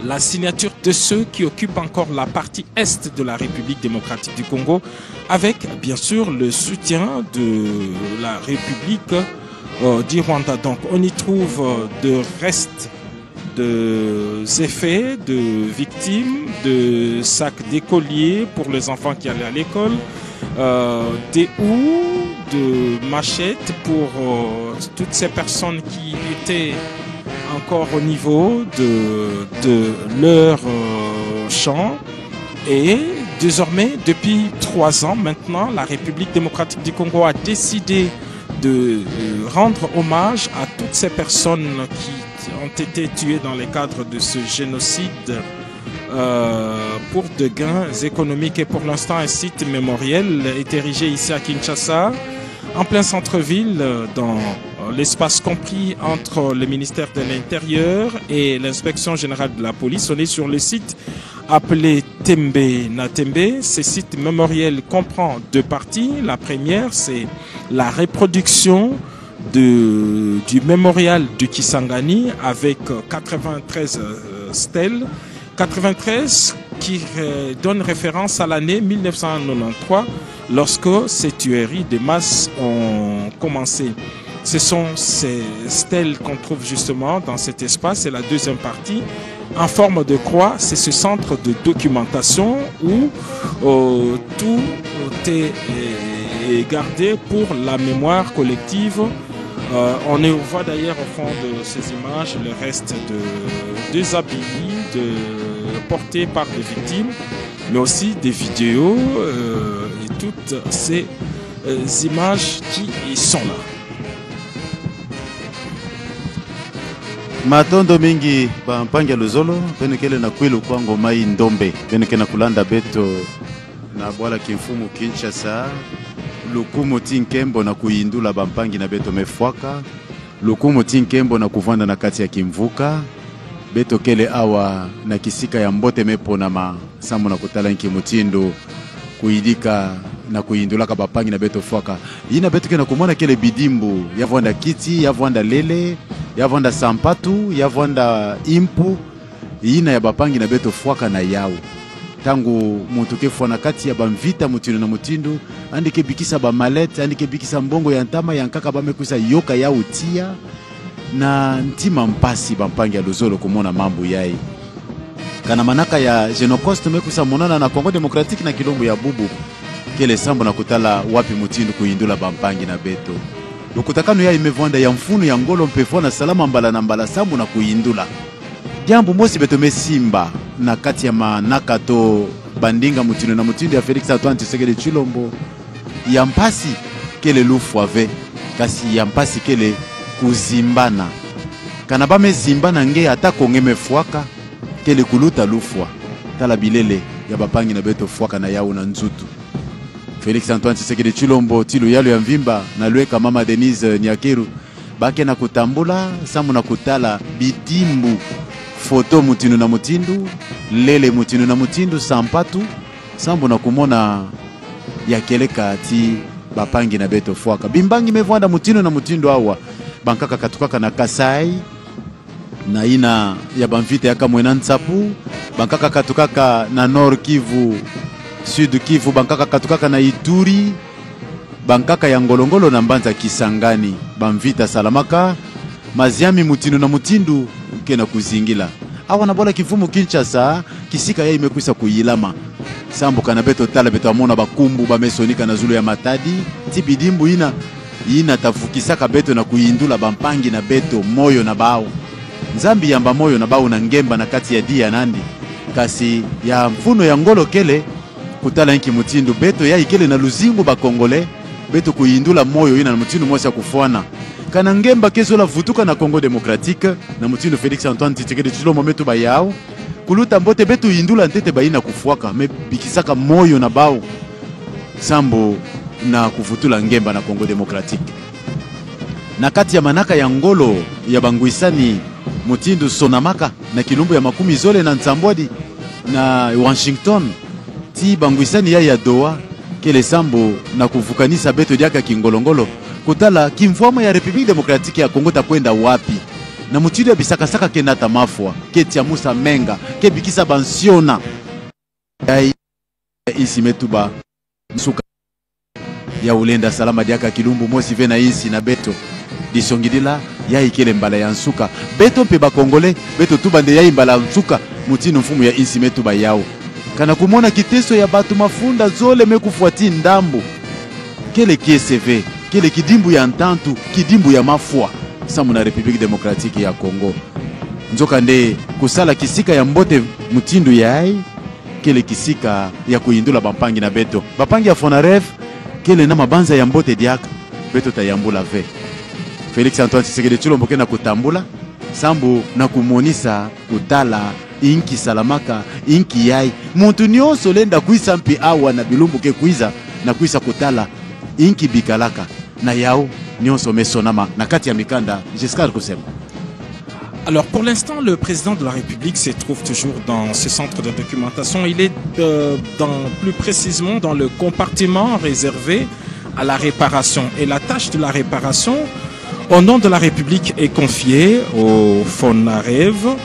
la signature de ceux qui occupent encore la partie est de la République démocratique du Congo, avec bien sûr le soutien de la République du Rwanda. Donc on y trouve de restes de effets de victimes, de sacs d'écoliers pour les enfants qui allaient à l'école, des houes, de machettes pour toutes ces personnes qui étaient encore au niveau de leur champ. Et désormais, depuis 3 ans maintenant, la République démocratique du Congo a décidé de rendre hommage à toutes ces personnes qui ont été tuées dans le cadre de ce génocide pour de gains économiques. Et pour l'instant, un site mémoriel est érigé ici à Kinshasa, en plein centre-ville, dans l'espace compris entre le ministère de l'Intérieur et l'inspection générale de la police. On est sur le site appelé Tembe Natembe. Ce site mémoriel comprend 2 parties. La première, c'est la reproduction du mémorial de Kisangani avec 93 stèles. 93 qui donne référence à l'année 1993 lorsque ces tueries de masse ont commencé. Ce sont ces stèles qu'on trouve justement dans cet espace. Et la deuxième partie, en forme de croix, c'est ce centre de documentation où tout est gardé pour la mémoire collective. On voit d'ailleurs au fond de ces images le reste des habits portés par des victimes, mais aussi des vidéos et toutes ces images qui sont là. Matondo mingi bampangia luzolo penekele na kwilu kwango mai ndombe penekele na kulanda beto na bwala kimfumu Kinshasa lukumu tinkembo na kuindula bampangi na beto mefwaka lukumu tinkembo na kuvanda na kati ya kimvuka beto kele awa na kisika ya mbote mepo na masambo na kutala nkimutindo kuidika na kuindula ka bampangi na beto fwaka ina beto kena kumona kele bidimbu yavwanda kiti yavwanda lele yavanda sampatu, yavanda impu, ina ya bapangi na beto fwaka na yao. Tangu mutuke fwana kati ya bamvita mutino na mutindu, andike bikisa ba malete, andike bikisa mbongo ya ntama ya nkaka bamekuisa yoka yao tia, na ntima mpasi bampangi ya luzolo kumona mambu yai. Kana manaka ya Genocost mekuisa monana na Congo Democratique na kilombo ya bubu, kele sambo na kutala wapi mutindu kuindula bampangi na beto. Lukutakano ya imevwanda ya mfunu ya ngolo mpefona salama mbala na mbala sambu na kuindula. Jambu mosi betome simba na kati ya manaka to bandinga mutino na mutindo ya Felix Antoine Tshisekedi Tshilombo. Ya mpasi kele lufu ave, kasi ya mpasi kele kuzimbana. Kanabame zimbana nge atako ngeme fuaka, kele kuluta lufua. Tala bilele ya bapangi na beto fuaka na yao na nzutu. Felix Antoine Tshisekedi Tshilombo tilu yalo ya mvimba na lueka mama Denise Nyakeru bake na kutambula samu na kutala bidimbu foto mutinu na mutindu lele mutinu na mutindu sampatu sambu na kumona ya keleka ati bapangi na beto fwaka bimbangi mevwanda mutinu na mutindu awa bankaka katukaka na Kasai na ina ya banvita ya Kamwena Nsapu, bankaka katukaka na Nord Kivu, Sud Kivu, bankaka katukaka na Ituri, bankaka ya Ngolongolo na Mbanza Kisangani, banvita Salamaka, Maziami Mutinu na Mutindu kena kuzingila. Awa na bola Kivumu Kinshasa, kisika ya imekwisa kuyilama. Sambu kana beto tala beto amona bakumbu bamesonika na Zulu ya Matadi, tibidimbu ina tafukisaka beto na kuyindula bampangi na beto moyo na bao. Nzambi yamba moyo na bao na ngemba na kati ya dia nandi. Kasi ya mfuno ya Ngolo kele kutala nki Mutindu beto ya ikele na luzingu ba Kongole beto kuyindula moyo ina na Mutindu mwasa kufuana. Kana ngemba kezo la vutuka na Congo Démocratique na Mutindu Félix Antoine Tshisekedi Tshilombo metu ba yao kuluta mbote beto yindula ntete baina kufuaka me bikisaka moyo na bao sambo na kuvutula ngemba na Congo Démocratique. Na kati ya manaka ya Ngolo ya Bangwisani Mutindu Sonamaka na Kilumbu ya Makumi Zole na Nsambwadi na Washington ti Bangwisani ya Doha kele sambo na kuvukanisa beto diaka Kingolongolo kutala kimfoma ya République Démocratique ya Kongo takwenda wapi na Mutindu ya bisakasaka kenda tamafwa ketia Musa Menga kebikisa bansiona ya isi metuba nsuka ya ulenda salama diaka Kilumbu mosi vena isi na beto disongidila ya ikele mbala ya nsuka beto mpe bakongole beto tubande ya imbala nsuka Mutindu mfumu ya isi metuba yao kana kumona kiteso ya batu mafunda zole mekufuati ndambu kele KSV kele kidimbu ya ntantu kidimbu ya mafua samu na République Démocratique ya Congo nzoka nde kusala kisika ya mbote Mutindu yai kele kisika ya kuyindula bampangi na beto bapangi ya Fonaref kele na mabanza ya mbote diaka beto tayambula ve Félix Antoine Tshisekedi Tshilombo kena kutambula sambu na kumonisa kutala inki Salamaka inki yai muntu nyonso lenda kuisa mpi awa na bilumbu ke kuiza na kuisa kutala inki bikalaka na yao nyonso mesonama na kati ya mikanda Giscard Kusema. Alors pour l'instant, le président de la République se trouve toujours dans ce centre de documentation. Il est plus précisément dans le compartiment réservé à la réparation. Et la tâche de la réparation, au nom de la République, est confiée au Fonarev.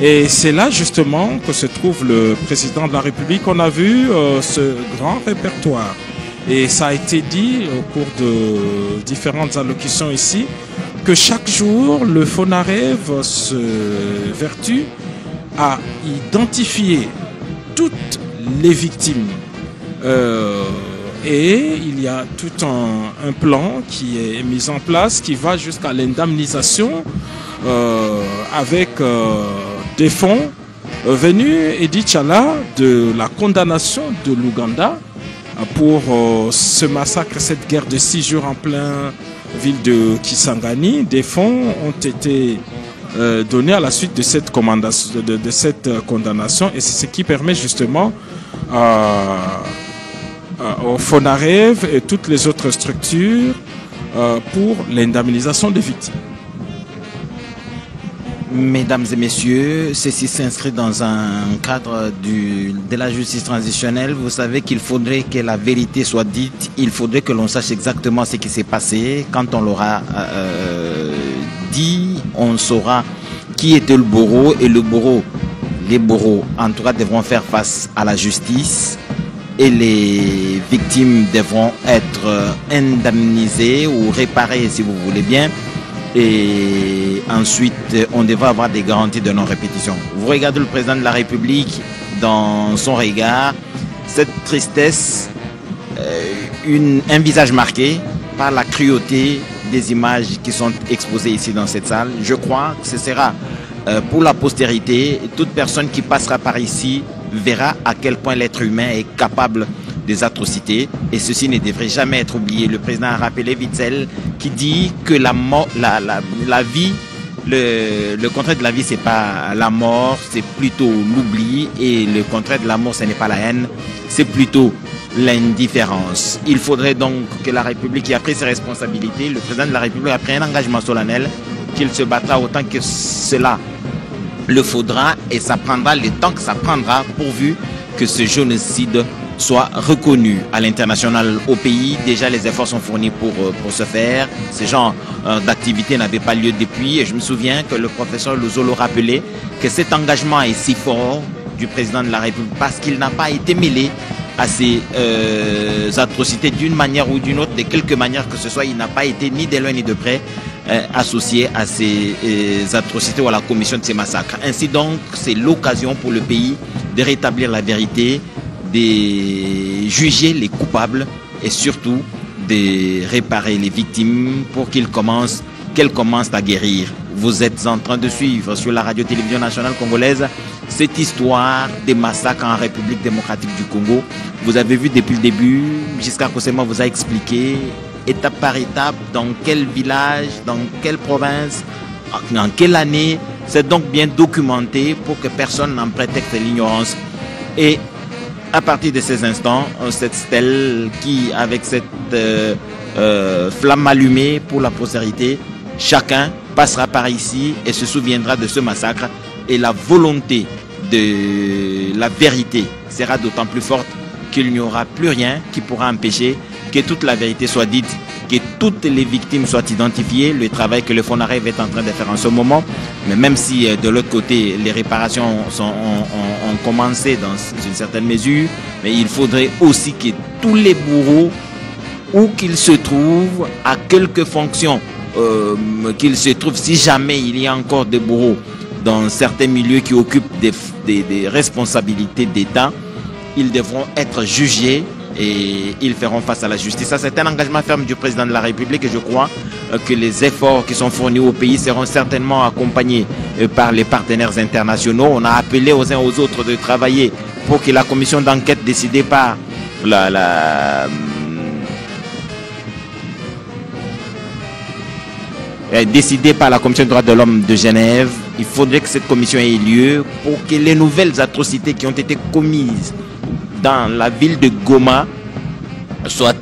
Et c'est là justement que se trouve le président de la République. On a vu ce grand répertoire. Et ça a été dit au cours de différentes allocutions ici, que chaque jour, le Fonarev se vertue à identifier toutes les victimes. Et il y a tout un plan qui est mis en place, qui va jusqu'à l'indemnisation avec des fonds venus, Edith Chala, de la condamnation de l'Ouganda pour ce massacre, cette guerre de 6 jours en plein ville de Kisangani. Des fonds ont été donnés à la suite de cette condamnation et c'est ce qui permet justement au Fonarev et toutes les autres structures pour l'indemnisation des victimes. Mesdames et messieurs, ceci s'inscrit dans un cadre de la justice transitionnelle. Vous savez qu'il faudrait que la vérité soit dite. Il faudrait que l'on sache exactement ce qui s'est passé. Quand on l'aura dit, on saura qui était le bourreau. Et le bourreau, les bourreaux, en tout cas, devront faire face à la justice. Et les victimes devront être indemnisées ou réparées, si vous voulez bien. Et ensuite, on devrait avoir des garanties de non-répétition. Vous regardez le président de la République dans son regard, cette tristesse, un visage marqué par la cruauté des images qui sont exposées ici dans cette salle. Je crois que ce sera pour la postérité. Toute personne qui passera par ici verra à quel point l'être humain est capable des atrocités et ceci ne devrait jamais être oublié. Le président a rappelé Witzel qui dit que la vie, le contraire de la vie, c'est pas la mort, c'est plutôt l'oubli, et le contraire de la mort, ce n'est pas la haine, c'est plutôt l'indifférence. Il faudrait donc que la République, qui a pris ses responsabilités, le président de la République a pris un engagement solennel, qu'il se battra autant que cela le faudra, et ça prendra le temps que ça prendra pourvu que ce génocide soit reconnu à l'international au pays. Déjà, les efforts sont fournis pour ce faire. Ce genre d'activité n'avait pas lieu depuis. Et je me souviens que le professeur Lozolo rappelait que cet engagement est si fort du président de la République parce qu'il n'a pas été mêlé à ces atrocités d'une manière ou d'une autre, de quelque manière que ce soit. Il n'a pas été ni de loin ni de près associé à ces atrocités ou à la commission de ces massacres. Ainsi donc, c'est l'occasion pour le pays de rétablir la vérité, de juger les coupables et surtout de réparer les victimes pour qu'elles commencent à guérir. Vous êtes en train de suivre sur la radio-télévision nationale congolaise cette histoire des massacres en République démocratique du Congo. Vous avez vu depuis le début, Giscard Kosema vous a expliqué étape par étape dans quel village, dans quelle province, en quelle année. C'est donc bien documenté pour que personne n'en prétexte l'ignorance. Et à partir de ces instants, cette stèle qui, avec cette flamme allumée pour la postérité, chacun passera par ici et se souviendra de ce massacre. Et la volonté de la vérité sera d'autant plus forte qu'il n'y aura plus rien qui pourra empêcher que toute la vérité soit dite, que toutes les victimes soient identifiées, le travail que le FONAREV est en train de faire en ce moment. Mais même si de l'autre côté, les réparations ont commencé dans une certaine mesure, mais il faudrait aussi que tous les bourreaux, où qu'ils se trouvent, à quelque fonction qu'ils se trouvent, si jamais il y a encore des bourreaux dans certains milieux qui occupent des responsabilités d'État, ils devront être jugés et ils feront face à la justice. Ça, c'est un engagement ferme du président de la République et je crois que les efforts qui sont fournis au pays seront certainement accompagnés par les partenaires internationaux. On a appelé aux uns aux autres de travailler pour que la commission d'enquête décidée par décidée par la Commission des droits de l'homme de Genève, il faudrait que cette commission ait lieu pour que les nouvelles atrocités qui ont été commises dans la ville de Goma soient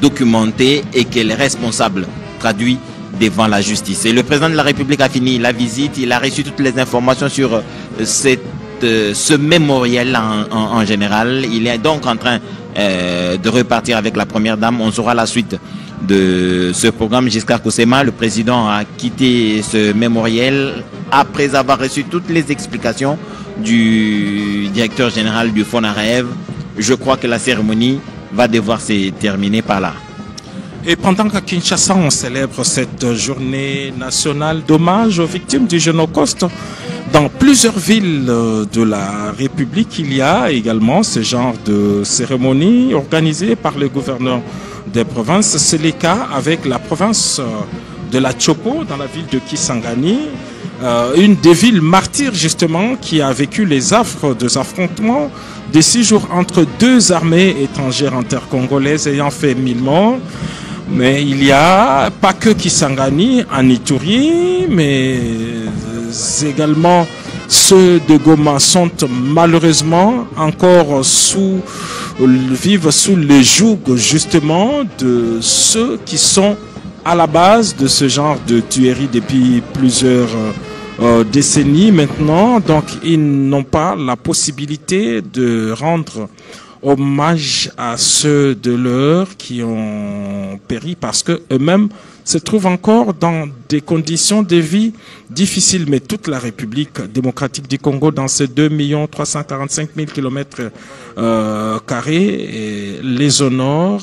documentées et que les responsables traduits devant la justice. Et le président de la République a fini la visite, il a reçu toutes les informations sur ce mémorial en général. Il est donc en train de repartir avec la première dame. On saura la suite de ce programme. Giscard Kosema, le président, a quitté ce mémorial après avoir reçu toutes les explications du directeur général du FONAREV. Je crois que la cérémonie va devoir se terminer par là. Et pendant qu'à Kinshasa, on célèbre cette journée nationale d'hommage aux victimes du Génocide, dans plusieurs villes de la République, il y a également ce genre de cérémonie organisée par le gouverneur des provinces. C'est le cas avec la province de la Chopo, dans la ville de Kisangani, une des villes martyrs justement qui a vécu les affres des affrontements des 6 jours entre deux armées étrangères en terre congolaise ayant fait 1000 morts. Mais il n'y a pas que Kisangani en Ituri, mais également ceux de Goma sont malheureusement encore vivent sous le joug justement de ceux qui sont à la base de ce genre de tuerie depuis plusieurs décennies maintenant. Donc ils n'ont pas la possibilité de rendre hommage à ceux de leurs qui ont péri parce que eux-mêmes se trouvent encore dans des conditions de vie difficiles. Mais toute la République démocratique du Congo, dans ces 2 345 000 km², les honore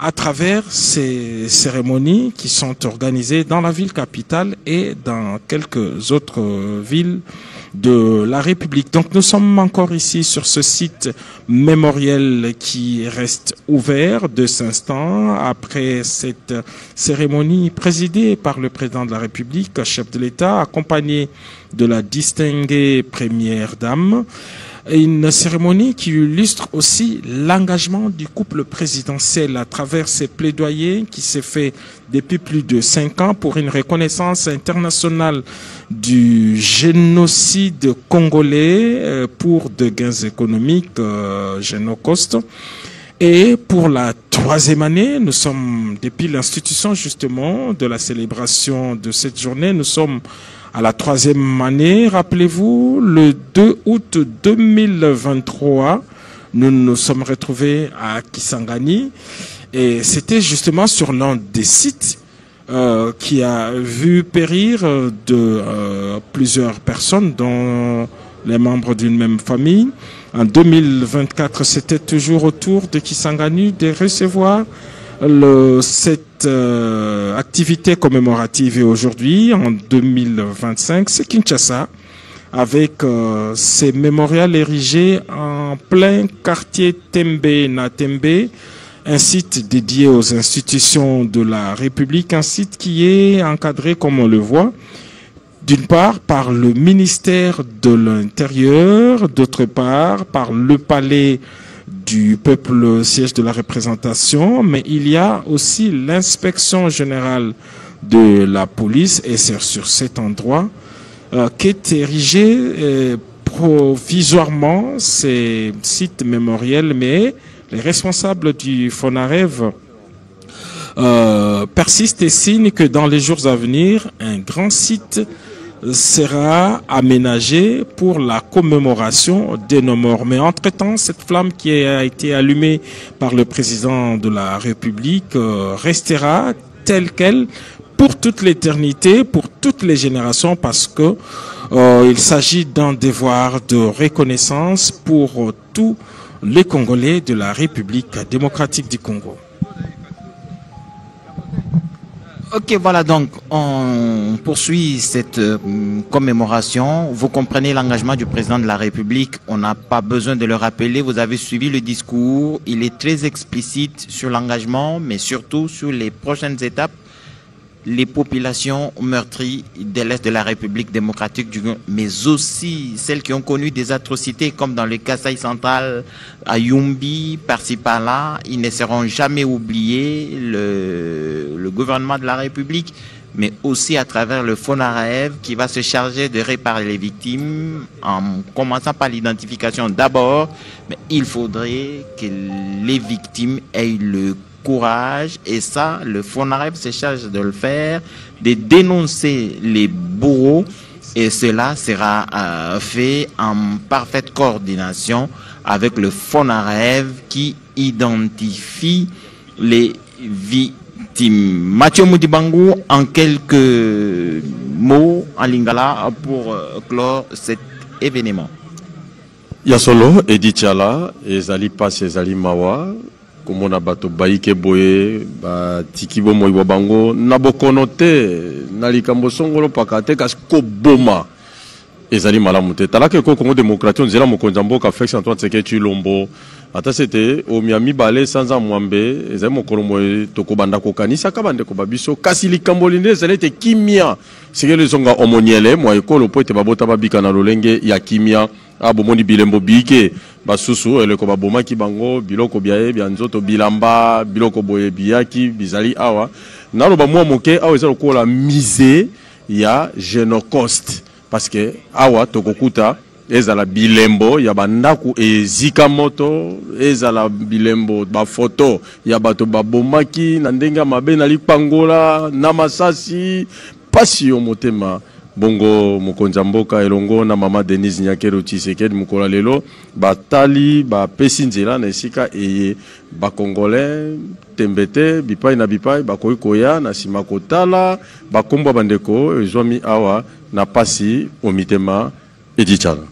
à travers ces cérémonies qui sont organisées dans la ville capitale et dans quelques autres villes de la République. Donc nous sommes encore ici sur ce site mémoriel qui reste ouvert de cet instant après cette cérémonie présidée par le président de la République, chef de l'État, accompagné de la distinguée première dame. Une cérémonie qui illustre aussi l'engagement du couple présidentiel à travers ces plaidoyers qui s'est fait depuis plus de 5 ans pour une reconnaissance internationale du génocide congolais pour de gains économiques Génocost. Et pour la 3e année, nous sommes, depuis l'institution justement de la célébration de cette journée, nous sommes à la 3e année. Rappelez-vous, le 2 août 2023, nous nous sommes retrouvés à Kisangani et c'était justement sur l'un des sites qui a vu périr plusieurs personnes, dont les membres d'une même famille. En 2024, c'était toujours au tour de Kisangani de recevoir cette activité commémorative. Et aujourd'hui, en 2025, c'est Kinshasa, avec ces mémorials érigés en plein quartier Tembe na Tembe, un site dédié aux institutions de la République, un site qui est encadré, comme on le voit, d'une part par le ministère de l'Intérieur, d'autre part par le palais du peuple, siège de la représentation, mais il y a aussi l'inspection générale de la police, et c'est sur cet endroit qu'est érigé provisoirement ces sites mémoriels, mais les responsables du FONAREV persistent et signent que dans les jours à venir, un grand site sera aménagé pour la commémoration de nos morts. Mais entre-temps, cette flamme qui a été allumée par le président de la République restera telle qu'elle pour toute l'éternité, pour toutes les générations, parce que il s'agit d'un devoir de reconnaissance pour tous les Congolais de la République démocratique du Congo. Ok, voilà, donc on poursuit cette commémoration. Vous comprenez l'engagement du président de la République. On n'a pas besoin de le rappeler. Vous avez suivi le discours. Il est très explicite sur l'engagement, mais surtout sur les prochaines étapes. Les populations meurtries de l'Est de la République démocratique du Congo, mais aussi celles qui ont connu des atrocités comme dans le Kasaï central, à Yumbi, par-ci par-là, ils ne seront jamais oubliés. Le gouvernement de la République, mais aussi à travers le FONAREV qui va se charger de réparer les victimes, en commençant par l'identification d'abord, mais il faudrait que les victimes aient le courage, et ça, le FONAREV se charge de le faire, de dénoncer les bourreaux, et cela sera fait en parfaite coordination avec le FONAREV qui identifie les victimes. Mathieu Moudibangou, en quelques mots en lingala pour clore cet événement. Yasolo, Edi Tchala, Ezali Passe, Ezali Mawa, komona bato baike boye ba tikibo moiwa bango nabokono te nalikambo songolo pakate kasi ko boma ezali malamu te talaka ko Congo démocratique nzela mokonza mboka Félix Antoine Tshisekedi Tshilombo ata c'était au Miami balé sans amwambe ezali mokolo moye tokobanda kokanisa ka bande ko babiso kasi likambo linde ezali te kimia sikele zonga omoniele mo ekolo po ete babota babika na lolenge ya kimia abomoni bilembo bike basusu eleko baboma ki bango biloko biaye bya nzoto bilamba biloko boye biaki bizali awa naloba mwa moke awa ezalo kola mise ya Genocost parce que awa tokokuta ezala bilembo ya bandaku ezika moto ezala bilembo ba photo ya bato babomaki na ndenga mabe na lipangola na masasi pasi yo motema bongo mokonza mboka elongo na mama Denise Nyakero Tshisekedi mukola lelo batali ba pesi nzela na esika eye ba congolais tembete bipai na bipai bakoyi koya na sima kotala bakomba bandeko ezwami awa na pasi omitema Edi Tchala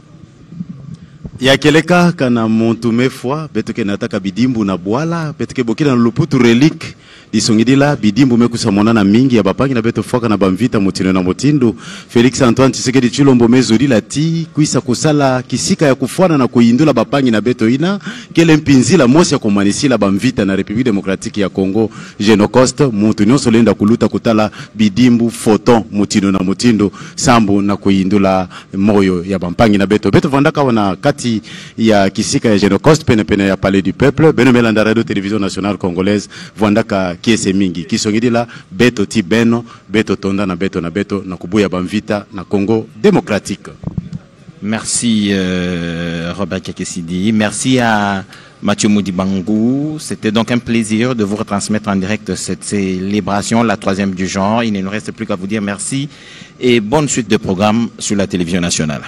ya keleka kana montume foi betoke nataka bidimbu na bwala betoke bokila na luputu relique disongidila bidimbu mekusamona na mingi ya bapangi na beto foka na bamvita motino na motindo Félix Antoine Tshisekedi Tshilombo mezulila ti kuisa kusala kisika ya kufuana na kuindula bapangi na beto ina kele mpinzila mosi ya kumanisila bamvita na République démocratique ya Congo Genocost muntu nyonso lenda kuluta kutala bidimbu photon motino na motindo sambu na kuindula moyo ya bampangi na beto vandaka wana kati ya kisika ya Genocost pene ya Palais du Peuple beno melanda radio télévision nationale congolaise vandaka kiese mingi kisongidila beto ti beno beto tonda na beto na kubuya bamvita na Congo démocratique. Merci Robert Kekesidi. Merci à Mathieu Moudibangou. C'était donc un plaisir de vous retransmettre en direct cette célébration, la 3e du genre. Il ne nous reste plus qu'à vous dire merci et bonne suite de programme sur la télévision nationale.